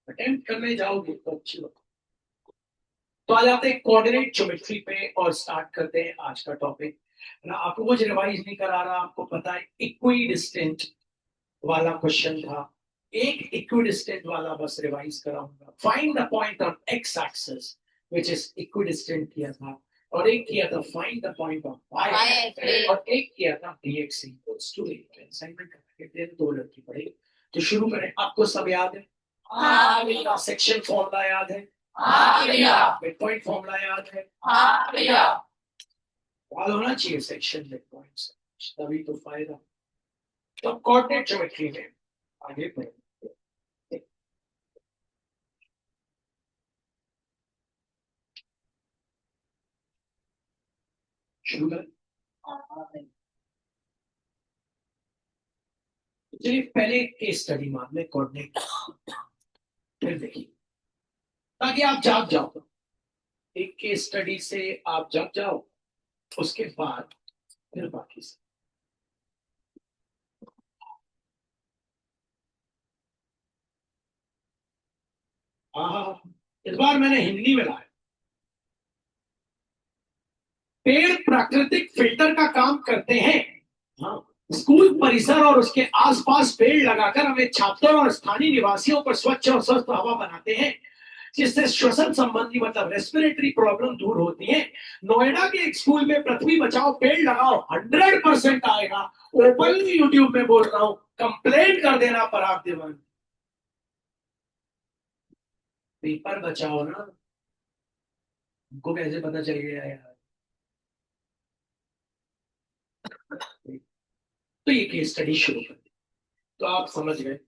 अटेम्प्ट करने जाओगे तो अच्छी बात। तो आ जाते हैं कोऑर्डिनेट ज्योमेट्री पे और स्टार्ट करते हैं आज का टॉपिक ना। आपको कुछ रिवाइज नहीं करा रहा, आपको पता है इक्वी डिस्टेंट वाला क्वेश्चन था, एक इक्वी डिस्टेंट वाला बस रिवाइज कराऊंगा। Find the point of x axis which is equidistant किया था, और एक किया था find the point of y axis, और एक किया था dx इक्वल्स टू 8। असाइनमेंट करके 2 लड़की पढ़ेगी। तो शुरू करें, आपको सब याद है? हाँ भैया सेक्शन फॉर्मूला याद है? हाँ भैया मिड पॉइंट फॉर्मूला याद है? हाँ भैया याद होना चाहिए सेक्शन मिड पॉइंट, तभी तो फायदा। तो कोऑर्डिनेट ज्योमेट्री में आगे बढ़े, शुरू करें। चलिए पहले केस स्टडी मान लें कोऑर्डिनेट, फिर देखिए ताकि आप जाग जाओ। एक केस स्टडी से आप जाग जाओ, उसके बाद फिर बाकी से। हाँ, इस बार मैंने हिंदी में लाया। पेड़ प्राकृतिक फिल्टर का काम करते हैं। हाँ, स्कूल परिसर और उसके आसपास पेड़ लगाकर हमें छात्रों और स्थानीय निवासियों पर स्वच्छ और स्वस्थ हवा बनाते हैं, जिससे श्वसन संबंधी मतलब रेस्पिरेटरी प्रॉब्लम दूर होती है। नोएडा के एक स्कूल में पृथ्वी बचाओ पेड़ लगाओ 100% आएगा। ओपनली यूट्यूब में बोल रहा हूं, कंप्लेंट कर देना पराग दीवान। पेपर बचाओ ना, हमको कैसे पता चल गया यार। तो ये केस स्टडी शुरू कर दी, तो आप समझ गए।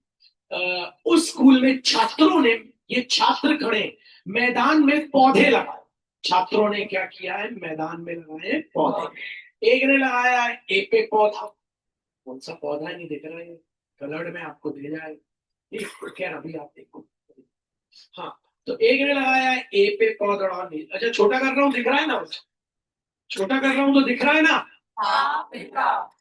उस स्कूल में छात्रों ने, ये छात्र खड़े मैदान में पौधे लगाए। छात्रों ने क्या किया है, मैदान में लगाए पौधे। एक ने लगाया है ए पे पौधा, कौन सा पौधा नहीं दिख रहा है, कलर्ड में आपको भेजा है, खैर अभी आप देखो। हाँ, तो एक ने लगाया है ए पे पौधा और नहीं। अच्छा छोटा कर रहा हूँ, दिख रहा है ना, छोटा कर रहा हूँ तो दिख रहा है ना। हाँ बेटा।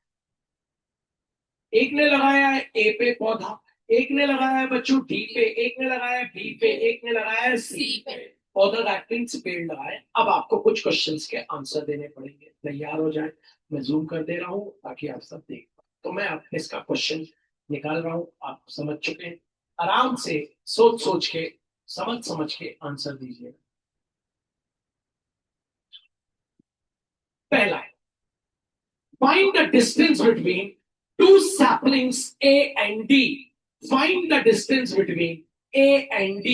एक ने लगाया है ए पे पौधा, एक ने लगाया है बच्चों डी पे, एक ने लगाया है बी पे, एक ने लगाया है सी पे। पौधा दैट से पेड़ लगाए। अब आपको कुछ क्वेश्चंस के आंसर देने पड़ेंगे, तैयार हो जाए। मैं जूम कर दे रहा हूँ ताकि आप सब देख पाए। तो मैं आप इसका क्वेश्चन निकाल रहा हूँ, आप समझ चुके हैं। आराम से सोच सोच के, समझ समझ के आंसर दीजिए। पहला है, find the distance between two saplings A and D. Find the distance between A and D.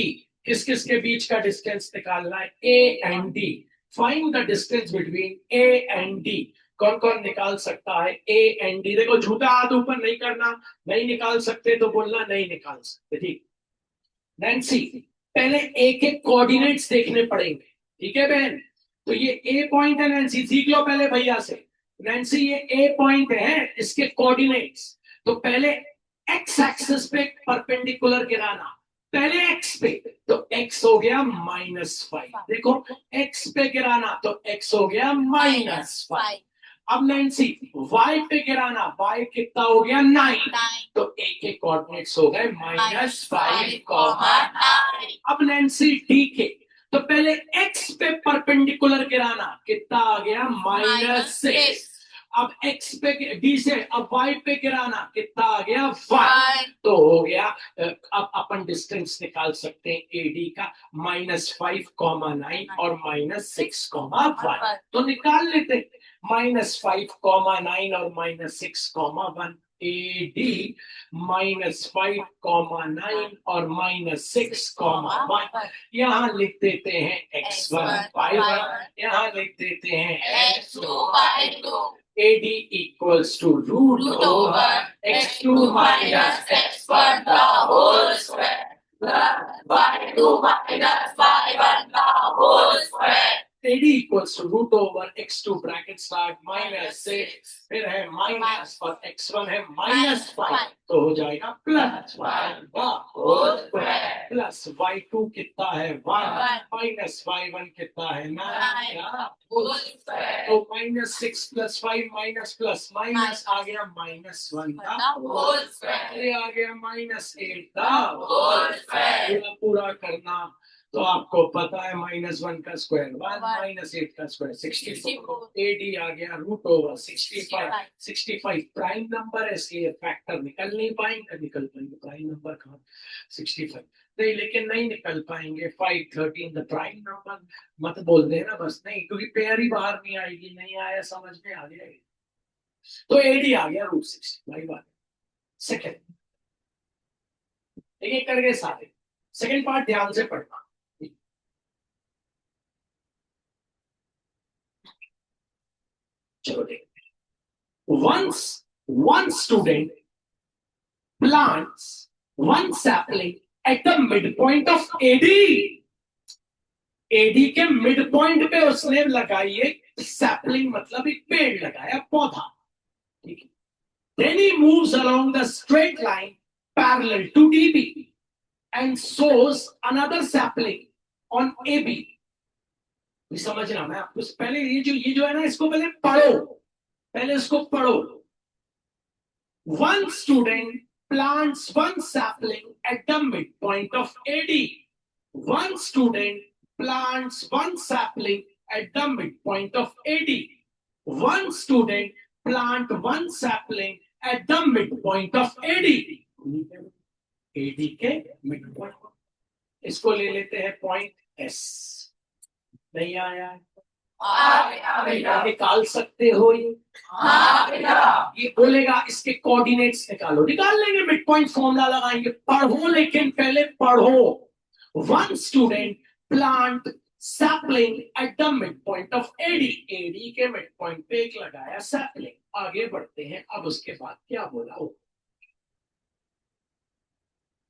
किस किस के बीच का डिस्टेंस निकालना है, A and D. Find the distance between A and D. कौन कौन निकाल सकता है A and D? देखो झूठा हाथ ऊपर नहीं करना, नहीं निकाल सकते तो बोलना नहीं निकाल सकते, ठीक। नैन्सी, पहले A के कोऑर्डिनेट्स देखने पड़ेंगे, ठीक है बहन। तो ये A पॉइंट है नैन्सी, सीख लो पहले भैया से। नैन्सी ये ए पॉइंट है, इसके कोऑर्डिनेट्स। तो पहले एक्स एक्सिस पे परपेंडिकुलर गिराना, पहले एक्स पे, तो एक्स हो गया -5। देखो एक्स पे गिराना तो एक्स हो गया -5। अब नैन्सी वाई पे गिराना, वाई कितना हो गया 9, तो ए के कोऑर्डिनेट्स हो गए -5, अब नैन्सी डी के, तो पहले x पे परपेंडिकुलर गिराना, कितना आ गया -6। अब x पे d से अब y पे गिराना, कितना आ गया 1, तो हो गया। अब अपन डिस्टेंस निकाल सकते हैं AD का, -5,9 और -6,1, तो निकाल लेते -5,9 और -6,1। AD -5,9 और -6,1। यहाँ लिख देते हैं x1 y1, यहाँ लिख देते हैं x2 y2। AD equals to root over x2 minus x1 the whole square plus y2 minus y1 the whole square। AD equals to root over x2 bracket start -6, फिर है माइनस और x1 है -5, तो हो जाएगा +1 होल स्क्वायर प्लस y2 कितना है 1 माइनस y1 कितना है 9 होल स्क्वायर। तो -6 + 5 माइनस प्लस माइनस आ गया -1 का होल स्क्वायर, ये आ गया -8 का होल स्क्वायर। पूरा करना तो आपको पता है -1 का स्क्वायर 1, -8 का स्क्वायर 64। AD आ गया रूट ओवर 65 प्राइम नंबर है, इसलिए फैक्टर निकल नहीं पाएंगे, निकल पाएंगे प्राइम नंबर कहाँ 65 नहीं, लेकिन नहीं निकल पाएंगे 5, 13 द प्राइम नंबर मत बोल देना बस, नहीं क्योंकि पेयर ही बाहर नहीं आएगी, नहीं आया समझ में आ गया। तो AD आ गया √65 आ गया। सेकेंड एक एक करके सारे, सेकेंड पार्ट ध्यान से पढ़ना। चलो देखते हैं। Once one student plants one sapling at the midpoint of AD, AD के मिड पॉइंट पे उसने लगाई एक सैपलिंग, मतलब एक पेड़ लगाया, पौधा, ठीक है। Then he moves along the straight line parallel to DB and sows another sapling on AB. ये समझना, मैं आपको पहले ये जो है ना, इसको पहले पढ़ो, पहले इसको पढ़ो। One student plants one sapling at the midpoint of AD. One student plants one sapling at the midpoint of AD. One student plant one sapling at the midpoint of AD. AD के midpoint, इसको ले लेते हैं पॉइंट S। नहीं आया है? निकाल सकते हो ये? ये बोलेगा इसके कोऑर्डिनेट्स निकालो, निकाल लेंगे, मिड पॉइंट फॉर्मूला लगाएंगे। पढ़ो, लेकिन पहले पढ़ो। One student plant sapling at the mid point of AD, AD के मिड पॉइंट पे एक लगाया सैपलिंग। आगे बढ़ते हैं, अब उसके बाद क्या बोला हो।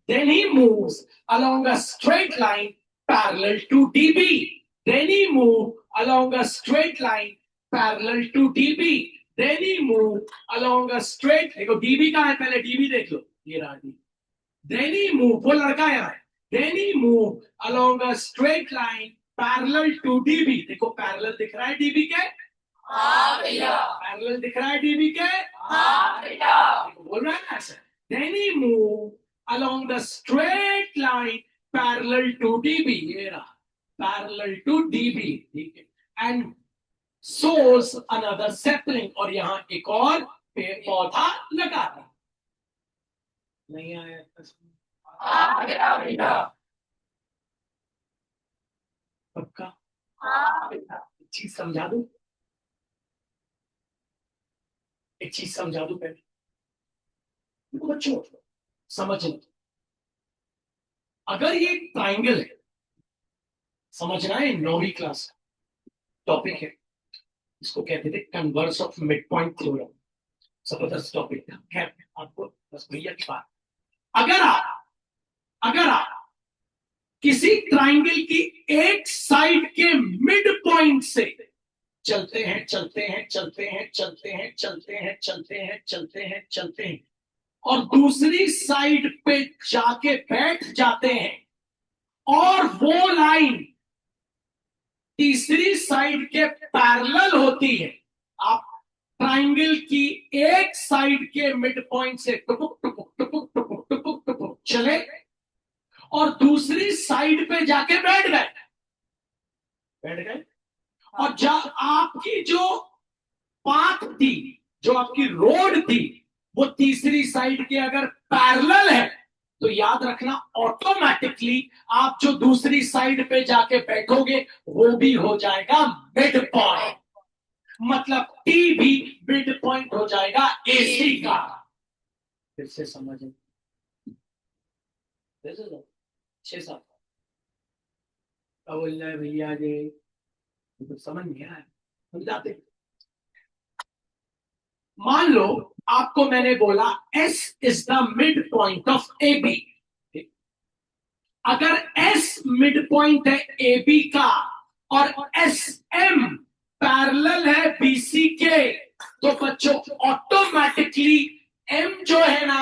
Then he moves along a straight line parallel to DB. Then he moved along a straight line parallel to DB. Then he moved along a straight, देखो DB कहाँ है, पहले DB देख लो, ये रहा DB. Then he moved, वो लड़का यहाँ है. Then he moved along a straight line parallel to DB. देखो parallel दिख रहा है DB के? हाँ भैया। Parallel दिख रहा है DB के? हाँ भैया। बोल रहा है ना ऐसे. Then he moved along the straight line parallel to DB, ये रहा parallel to DB, ठीक है, and sows another sapling, और यहाँ एक और पौधा लगा रहा। नहीं आया? हाँ भैया। पक्का? हाँ भैया। एक चीज समझा दूं, एक चीज समझा दूं पहले बच्चों, समझना। अगर ये ट्राइंगल है, समझना है, 9वीं क्लास टॉपिक है, इसको कहते थे converse of mid point theorem, जबरदस्त टॉपिक था। खैर आपको बस भैया की बात, अगर आप किसी ट्राइंगल की एक साइड के मिड पॉइंट से चलते हैं चलते हैं चलते हैं चलते हैं चलते हैं चलते हैं चलते हैं चलते हैं और दूसरी साइड पे जाके बैठ जाते हैं, और वो लाइन तीसरी साइड के पैरेलल होती है, आप ट्राइंगल की एक साइड के मिड पॉइंट से टुपुक टुपुक टुपुक टुपुक टुपुक टुपुक चले और दूसरी साइड पे जाके बैठ गए, और जब आपकी जो पाथ थी, जो आपकी रोड थी, वो तीसरी साइड के अगर पैरेलल है, तो याद रखना ऑटोमेटिकली आप जो दूसरी साइड पे जाके बैठोगे वो भी हो जाएगा मिड पॉइंट, मतलब टी भी मिड पॉइंट हो जाएगा एसी का। फिर से समझे? 6-7 बोल रहे भैया जी, तो समझ नहीं आया, समझाते। मान लो आपको मैंने बोला S is the mid point of AB, अगर S मिड पॉइंट है AB का और SM पैरेलल है BC के, तो बच्चों ऑटोमेटिकली M जो है ना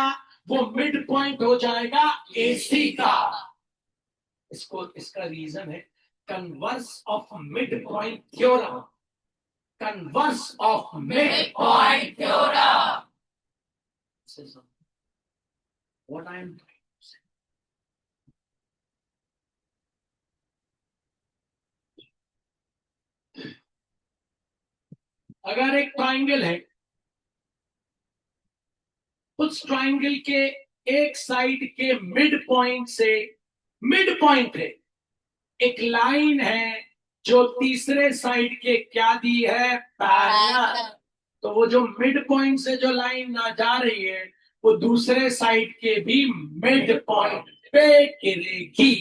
वो मिड पॉइंट हो जाएगा AC का। इसका रीजन है converse of mid point theorem, converse of midpoint theorem. This is what I am trying to say. अगर एक ट्राइंगल है, उस ट्राइंगल के एक साइड के मिड पॉइंट से, मिड पॉइंट है, एक लाइन है जो तीसरे साइड के क्या दी है, पैरेलल, तो वो जो मिड पॉइंट से जो लाइन ना जा रही है वो दूसरे साइड के भी मिड पॉइंट पे गिरेगी।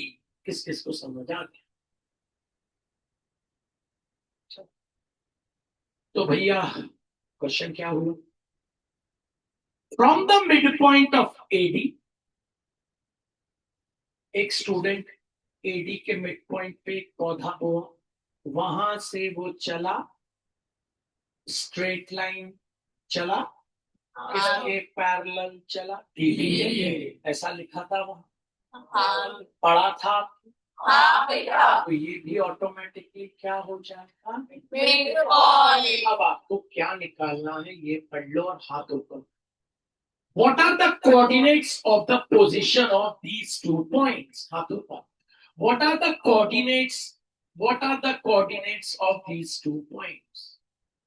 किस किस को समझ आ गया? तो भैया क्वेश्चन क्या हुआ? From the mid point of AD, एक स्टूडेंट एडी के मिड पॉइंट पे एक पौधा बोआ, वहां से वो चला, स्ट्रेट लाइन चला, इसके पैरेलल चला, डीबी ऐसा लिखा था वहां, हाँ पढ़ा था। हाँ भैया तो ये भी ऑटोमेटिकली क्या हो जाएगा। मिड पॉइंट अब आपको क्या निकालना है ये पढ़ लो और हाथ ऊपर। What are the coordinates of the position of these 2 points? हाथ ऊपर। What are the coordinates? What are the coordinates of these 2 points?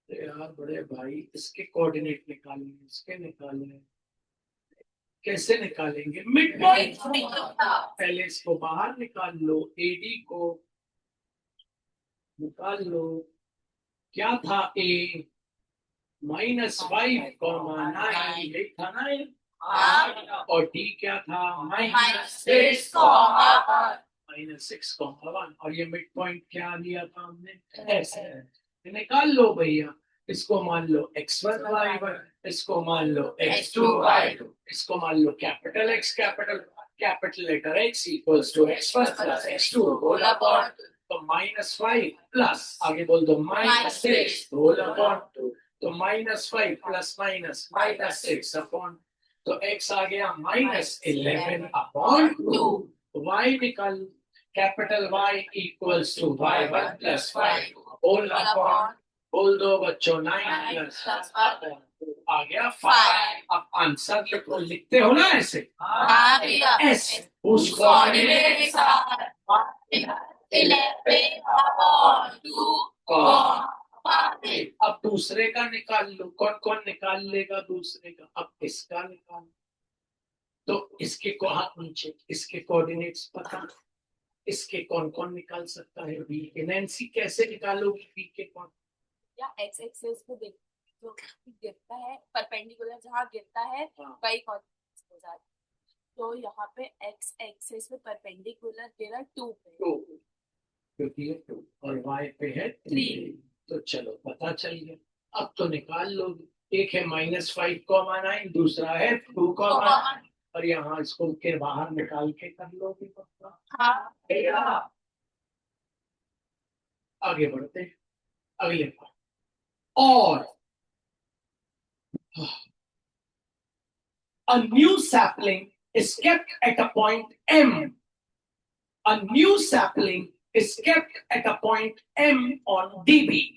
यार बड़े भाई इसके कोऑर्डिनेट निकालें, इसके निकालें, कैसे निकालेंगे। मिड पॉइंट, पहले इसको बाहर निकाल लो, एडी को निकाल लो। क्या था ए -5,9 यही था ना ये? और डी क्या था -6,1 और ये मिड पॉइंट क्या लिया था हमने ऐसे। निकाल लो भैया, इसको मान लो x1 y1, इसको मान लो x2 y2, इसको मान लो capital X capital letter X equals to x1 plus x2 whole upon, तो -5 प्लस आगे बोल दो -6 होल अपॉन 2, तो -5 प्लस -6 अपॉन, तो x आ गया -11 अपॉन 2, y निकाल, capital Y equals to y1 plus y2 whole upon, बोल दो बच्चों 9 प्लस आ गया 5। अब आंसर लिखो, लिखते हो ना ऐसे हाँ भैया एस उस कोऑर्डिनेट कोऑर्डिनेट के 11 अपॉन 2 अब दूसरे का निकाल लो, कौन कौन निकाल लेगा दूसरे का। अब इसका निकाल, तो इसके को हाथ नीचे, इसके कोऑर्डिनेट्स पता, इसके कौन कौन निकाल सकता है। बी के नैन्सी कैसे निकालोगी बी के कौन। या एक्स एक्सिस पे देख, जो गिरता है परपेंडिकुलर जहाँ गिरता है हाँ। वही कोऑर्डिनेट्स हो जाता है। तो यहाँ पे एक्स एक्सिस पे परपेंडिकुलर गिरा 2 पे, 2 क्योंकि ये 2 और y पे है 3, तो चलो पता चल गया। अब तो निकाल लो, एक है -5,9, दूसरा है 2,9 और यहाँ इसको के बाहर निकाल के कर लो भी पक्का। हाँ भैया आगे बढ़ते हैं अगले पार्ट। और a new sapling is kept at a point M. A new sapling is kept at a point M on DB.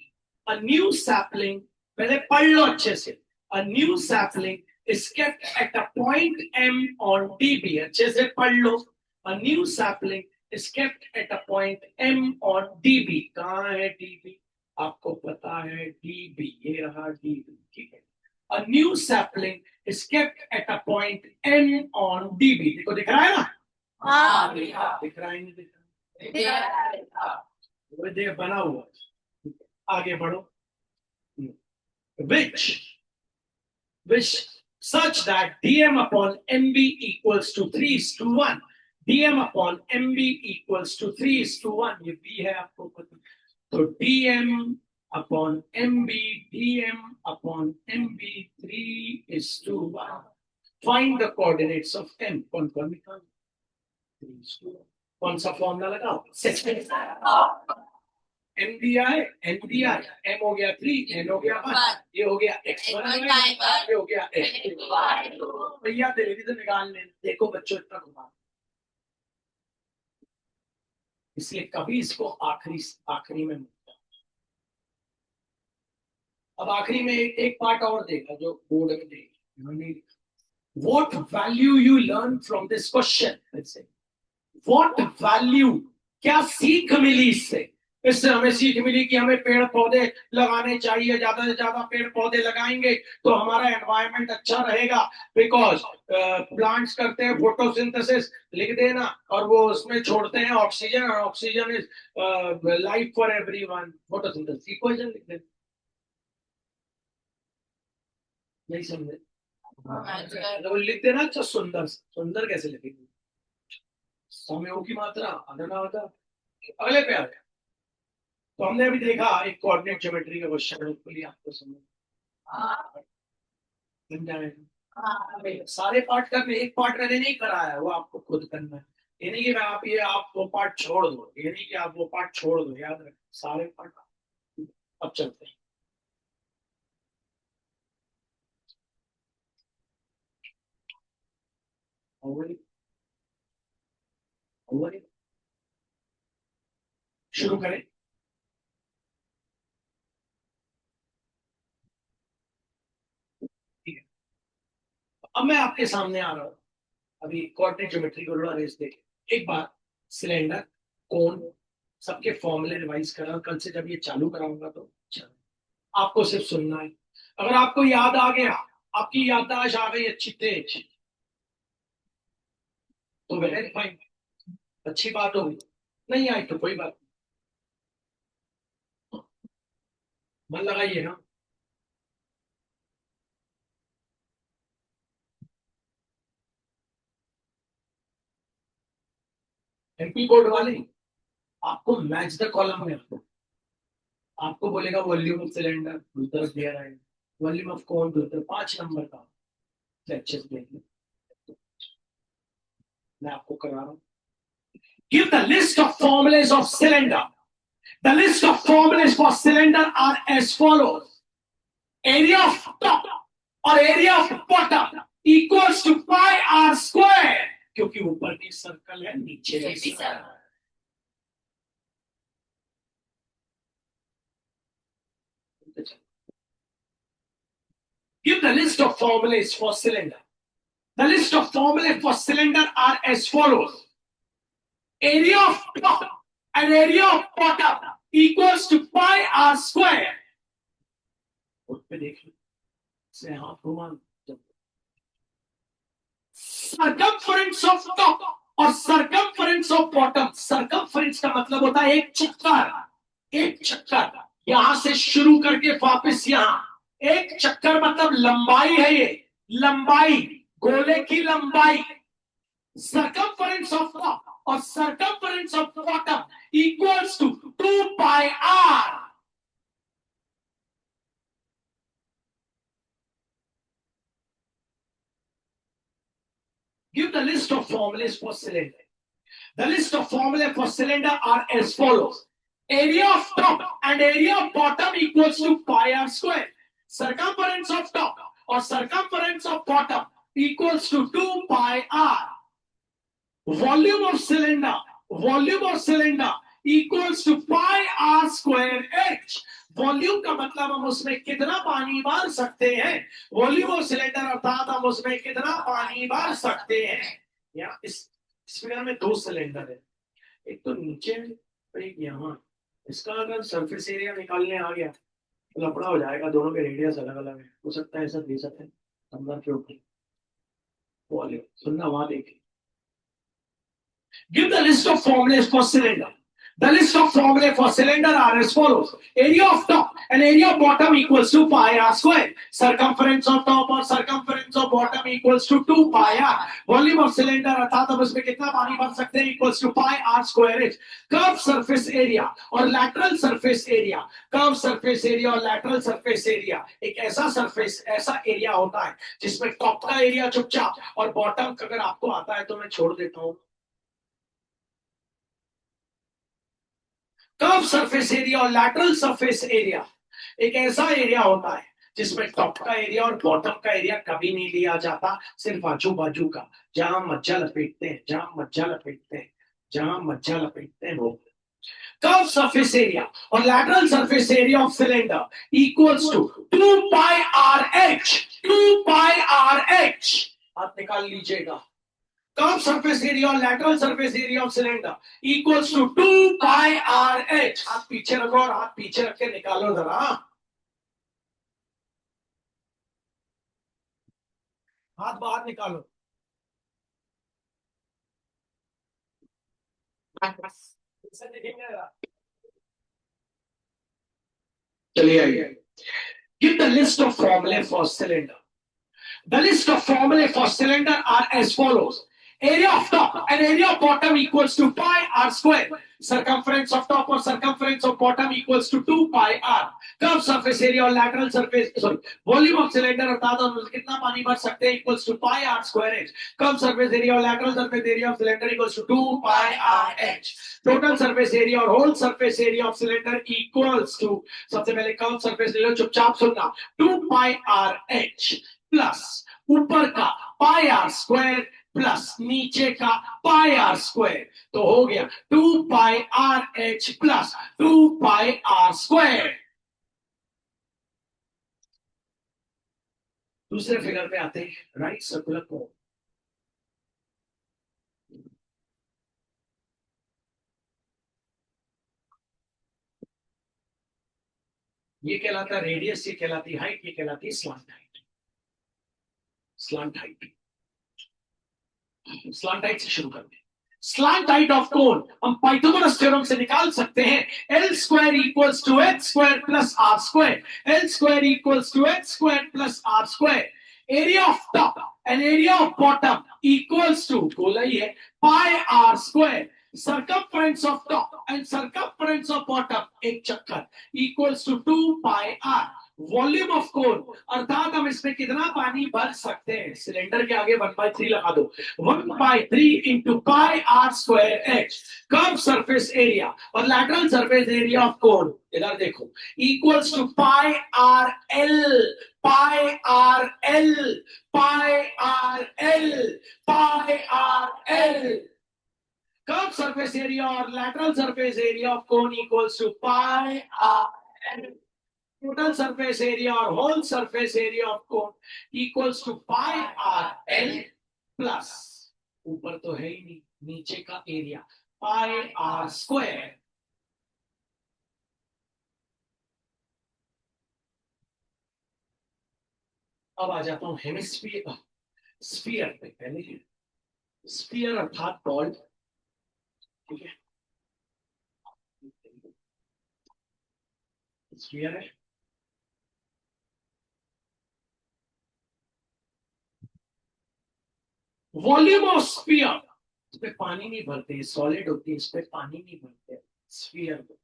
A new sapling, पहले पढ़ लो अच्छे से। A new sapling is kept at a point M on DB. अच्छे से पढ़ लो। A new sapling is kept at a point M on DB. कहाँ है DB? आपको पता है DB, ये रहा DB, ठीक है। A new sapling is kept at a point N on DB. देखो दिख रहा है ना? हाँ भैया दिख रहा है नहीं दिख रहा? वो देख बना हुआ। आगे बढ़ो। Which such that dm upon mb equals to 3:1. dm upon mb equals to 3:1. ये b है आपको पता। तो dm upon mb, dm upon mb 3:1. Find the coordinates of m. कौन कौन निकाल? 3:1. कौन सा फॉर्मूला लगाओ? m दिया है, n दिया है, m हो गया 3, n हो गया 1, ये हो गया x1, ये हो गया x2। भैया रिवीजन निकाल लें। देखो बच्चों इतना घुमा, इसलिए कभी इसको आखिरी में मुकता। अब आखिरी में एक पार्ट और देगा जो बोर्ड में देगा। What value you learn from this question? What value, क्या सीख मिली इससे? इससे हमें सीख मिली कि हमें पेड़ पौधे लगाने चाहिए, ज्यादा से ज्यादा पेड़ पौधे लगाएंगे तो हमारा एनवायरनमेंट अच्छा रहेगा। बिकॉज प्लांट्स करते हैं फोटोसिंथेसिस, लिख देना, और वो उसमें छोड़ते हैं ऑक्सीजन, और oxygen is life for everyone. Photosynthesis equation लिख देना। नहीं समझे? तो लिख देना। अच्छा सुंदर, सुंदर कैसे लिखेंगे? समयों की मात्रा आना होगा। अगले पे आ गया। तो हमने अभी देखा एक कोऑर्डिनेट ज्योमेट्री का क्वेश्चन है, उसके लिए आपको समझ जाएगा। सारे पार्ट करने, एक पार्ट मैंने नहीं कराया, वो आपको खुद करना है। ये नहीं कि मैं आप वो पार्ट छोड़ दो, ये नहीं कि आप वो पार्ट छोड़ दो, याद रख सारे पार्ट। अब चलते हैं। over it, over it। शुरू करें। ठीक है, अब मैं आपके सामने आ रहा हूं। अभी कोऑर्डिनेट ज्योमेट्री को थोड़ा रेस देखें एक बार। सिलेंडर, कोन, सबके फॉर्मूले रिवाइज करा। कल से जब ये चालू कराऊंगा तो चलो, आपको सिर्फ सुनना है। अगर आपको याद आ गया, आपकी याददाश्त आ गई अच्छी तेज, तो वेरी फाइन, अच्छी बात होगी। नहीं आई तो कोई बात नहीं, मन लगाइए ना। एमपी बोर्ड वाले आपको मैच द कॉलम में आपको बोलेगा वॉल्यूम ऑफ सिलेंडर दूसरा दिया रहेगा, वॉल्यूम ऑफ कोन दूसरा, 5 नंबर का लेक्चर देखिए, मैं आपको करा रहा हूँ। Give the list of formulas of cylinder. The list of formulas for cylinder are as follows. Area of top और area of bottom equals to pi r square, क्योंकि ऊपर की सर्कल है नीचे की circle. Give the list of formulas for cylinder. The list of formulas for cylinder are as follows. Area of top and area of bottom equals to pi r square. Circumference of top और circumference of bottom. Circumference का मतलब होता है एक चक्कर। एक चक्कर यहां से शुरू करके वापस यहां, एक चक्कर मतलब लंबाई है ये, लंबाई, गोले की लंबाई। सर्कमफरेंस ऑफ टॉप और circumference of bottom equals to 2 pi R. Give the list of formulas for cylinder. The list of formulas for cylinder are as follows. Area of top and area of bottom equals to pi r square. Circumference of top or circumference of bottom equals to 2 pi r. Volume of cylinder equals to pi r square h. Volume का मतलब हम उसमें कितना पानी भर सकते हैं, वॉल्यूम ऑफ सिलेंडर अर्थात हम उसमें कितना पानी भर सकते हैं। या इस फिगर में 2 सिलेंडर है, एक तो नीचे और एक यहाँ। इसका अगर सरफेस एरिया निकालने आ गया तो लफड़ा हो जाएगा, दोनों के रेडियस अलग अलग है। हो सकता है ऐसा दे सकते हैं नंबर के ऊपर वॉल्यूम, सुनना वहां देखिए। Give the list of formulas for cylinder. The list of formulae for cylinder are as follows. Area of top and area of bottom equals to pi r square. Circumference of top और circumference of bottom equals to 2 pi r. Volume of cylinder अर्थात हम उसमें कितना पानी भर सकते हैं equals to pi r square h. Curved surface area और lateral surface area. Curved surface area और lateral surface area एक ऐसा surface, ऐसा area होता है जिसमें top का area चुपचाप और bottom अगर आपको आता है तो मैं छोड़ देता हूँ। कर्व सरफेस एरिया और लैटरल सरफेस एरिया एक ऐसा एरिया होता है जिसमें टॉप का एरिया और बॉटम का एरिया कभी नहीं लिया जाता, सिर्फ आजू बाजू का, जहां मज्जा लपेटते हैं, जहां मज्जा लपेटते हैं वो। कर्व सरफेस एरिया और lateral surface area of cylinder equals to 2 pi are H. 2 pi are H आप निकाल लीजिएगा। Curved surface area और lateral surface area of cylinder equals to 2 pi r h। हाथ पीछे रखो और हाथ पीछे रख के निकालो जरा, हाथ बाहर निकालो। चलिए आइए। Give the list of formulae for cylinder. The list of formulae for cylinder are as follows. Area of top and area of bottom equals to pi r square. Circumference of top or circumference of bottom equals to 2 pi r. Curve surface area और lateral surface sorry volume of cylinder अर्थात हम कितना पानी भर सकते हैं equals to pi r square h. Curve surface area और lateral surface area of cylinder equals to 2 pi are h. Total surface area और whole surface area of cylinder equals to, सबसे पहले कर्व सरफेस ले लो, चुपचाप सुनना, 2 पाई आर एच प्लस ऊपर का पाई आर स्क्वायर प्लस नीचे का पाई आर स्क्वायर, तो हो गया 2 pi are h plus 2 pi r square. दूसरे फिगर पे आते हैं, राइट सर्कुलर कोन। ये कहलाता रेडियस, ये कहलाती हाइट, ये कहलाती slant height. Slant height, slant height से शुरू करते हैं। स्लांट हाइट ऑफ कोन हम पाइथागोरस थ्योरम से निकाल सकते हैं, l square equals to h square plus r square. L square equals to h square plus r square. Area of top and area of bottom equals to, बोला ही है, pi r square. circumference of top and circumference of bottom एक चक्कर equals to 2 pi r। Volume of cone अर्थात हम इसमें कितना पानी भर सकते हैं, सिलेंडर के आगे 1/3 लगा दो, 1/3 into pi r square h. Curve surface area और lateral surface area of cone इधर देखो equals to pi r l, pi r l, pi r l, pi r l. Curve surface area और lateral surface area of cone equals to pi r l. Total surface area और whole surface area of cone equals to pi r l plus, ऊपर तो है ही नहीं, नीचे का एरिया पाई आर स्क्वायर। अब आ जाता हूं हेमिस्फीयर, स्फीयर पे। पहले स्फीयर अर्थात बॉल, ठीक है, स्फीयर है। वॉल्यूम ऑफ स्फीयर, इसमें पानी नहीं भरते, सॉलिड होती है, इसमें पानी नहीं भरते स्फीयर में।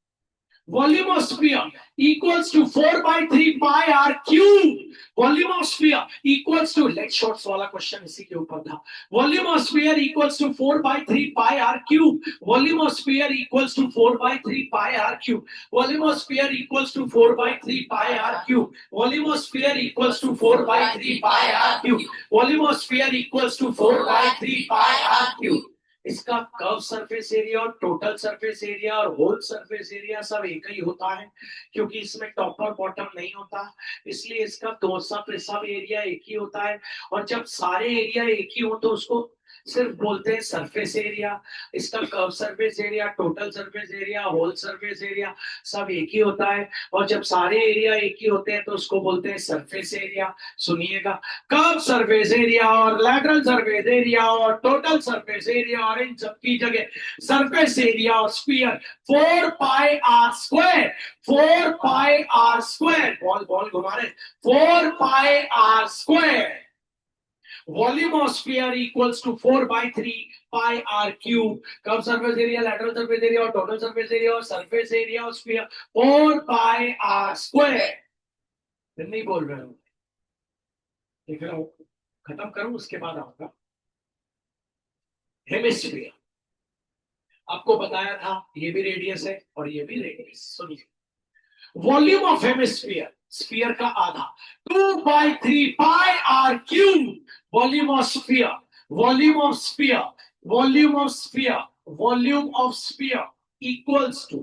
Volume of sphere equals to 4/3 pi are cube. Volume of sphere equals to, late shorts वाला क्वेश्चन इसी के ऊपर था। Volume of sphere equals to 4/3 pi are cube. Volume of sphere equals to 4/3 pi are cube. Volume of sphere equals to 4/3 pi are cube. Volume of sphere equals to 4/3 pi are cube. Volume of sphere equals to 4/3 pi are cube. इसका कर्व सरफेस एरिया और टोटल सरफेस एरिया और होल सरफेस एरिया सब एक ही होता है, क्योंकि इसमें टॉप और बॉटम नहीं होता, इसलिए इसका तो सब एरिया एक ही होता है। और जब सारे एरिया एक ही हो तो उसको सिर्फ बोलते हैं सरफेस एरिया। इसका curve surface area, total surface area, whole surface area सब एक ही होता है। और जब सारे एरिया एक ही होते हैं तो उसको बोलते हैं सरफेस एरिया। सुनिएगा, कर्व सरफेस एरिया और लैटरल सरफेस एरिया और टोटल सरफेस एरिया और इन सबकी जगह सरफेस एरिया और sphere 4 pi r square, 4 pi r square, ball घुमा रहे, 4 pi r square. Volume of sphere equals to 4/3 pi r cube. Curve surface area, lateral surface area और total surface area और surface area of sphere 4 pi r square। फिर नहीं बोल रहे हो, देख रहा हूं, खत्म करूं उसके बाद आऊंगा। हेमिस्फीयर आपको बताया था, ये भी रेडियस है और ये भी रेडियस। सुनिए, वॉल्यूम ऑफ हेमिस्फीयर, स्फीयर का आधा, 2/3 pi are cube. Volume of sphere, volume of sphere, volume of sphere, volume of sphere equals to,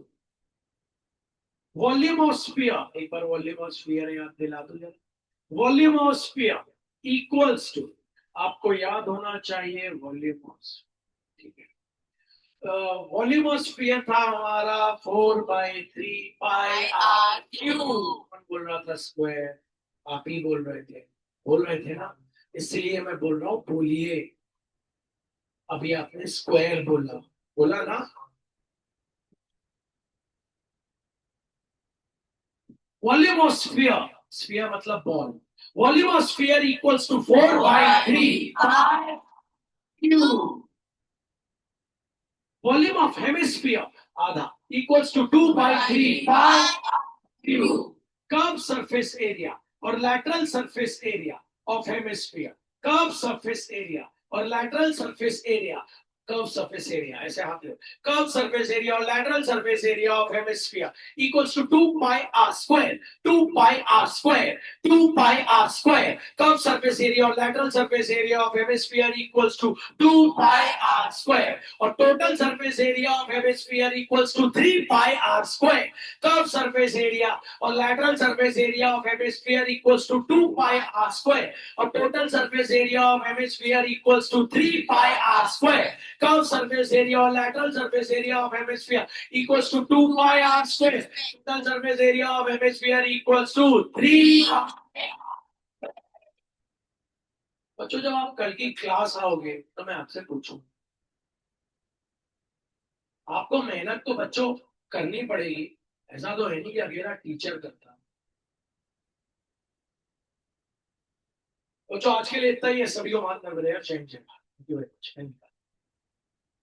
volume of sphere, एक बार वॉल्यूम ऑफ स्फीयर याद दिला दो जरा। Volume of sphere equals to, आपको याद होना चाहिए वॉल्यूम ऑफ, ठीक है, वॉल्यूम ऑफ स्फीयर था हमारा 4/3 पाई आर क्यूब। कौन बोल रहा था स्क्वायर? आप ही बोल रहे थे ना, इसलिए मैं बोल रहा हूं बोलिए। अभी आपने स्क्वायर बोला ना। वॉल्यूम ऑफ स्फीयर, स्फीयर मतलब ball, volume of sphere equals to 4/3 pi cube. Volume of hemisphere आधा equals to 2/3 pi cube. curved surface area or lateral surface area of hemisphere. Curved surface area or lateral surface area. Curved surface area, ऐसे हाथ लो. Curved surface area or lateral surface area of hemisphere equals to 2 pi r square. 2 pi r square. 2 pi r square. Curved surface area or lateral surface area of hemisphere equals to 2 pi r square. Or total surface area of hemisphere equals to 3 pi r square. Curved surface area or lateral surface area of hemisphere equals to 2 pi r square. Or total surface area of hemisphere equals to 3 pi r square. Curved surface area or lateral surface area of hemisphere equals to 2 pi r square. Total surface area of hemisphere equals to 3 बच्चों जब आप कल की क्लास आओगे तो मैं आपसे पूछूं, आपको मेहनत तो बच्चों करनी पड़ेगी, ऐसा तो है नहीं कि अकेला टीचर करता. बच्चों आज के लिए इतना ही है. सभी को माफ कर दे यार. Thank you very much.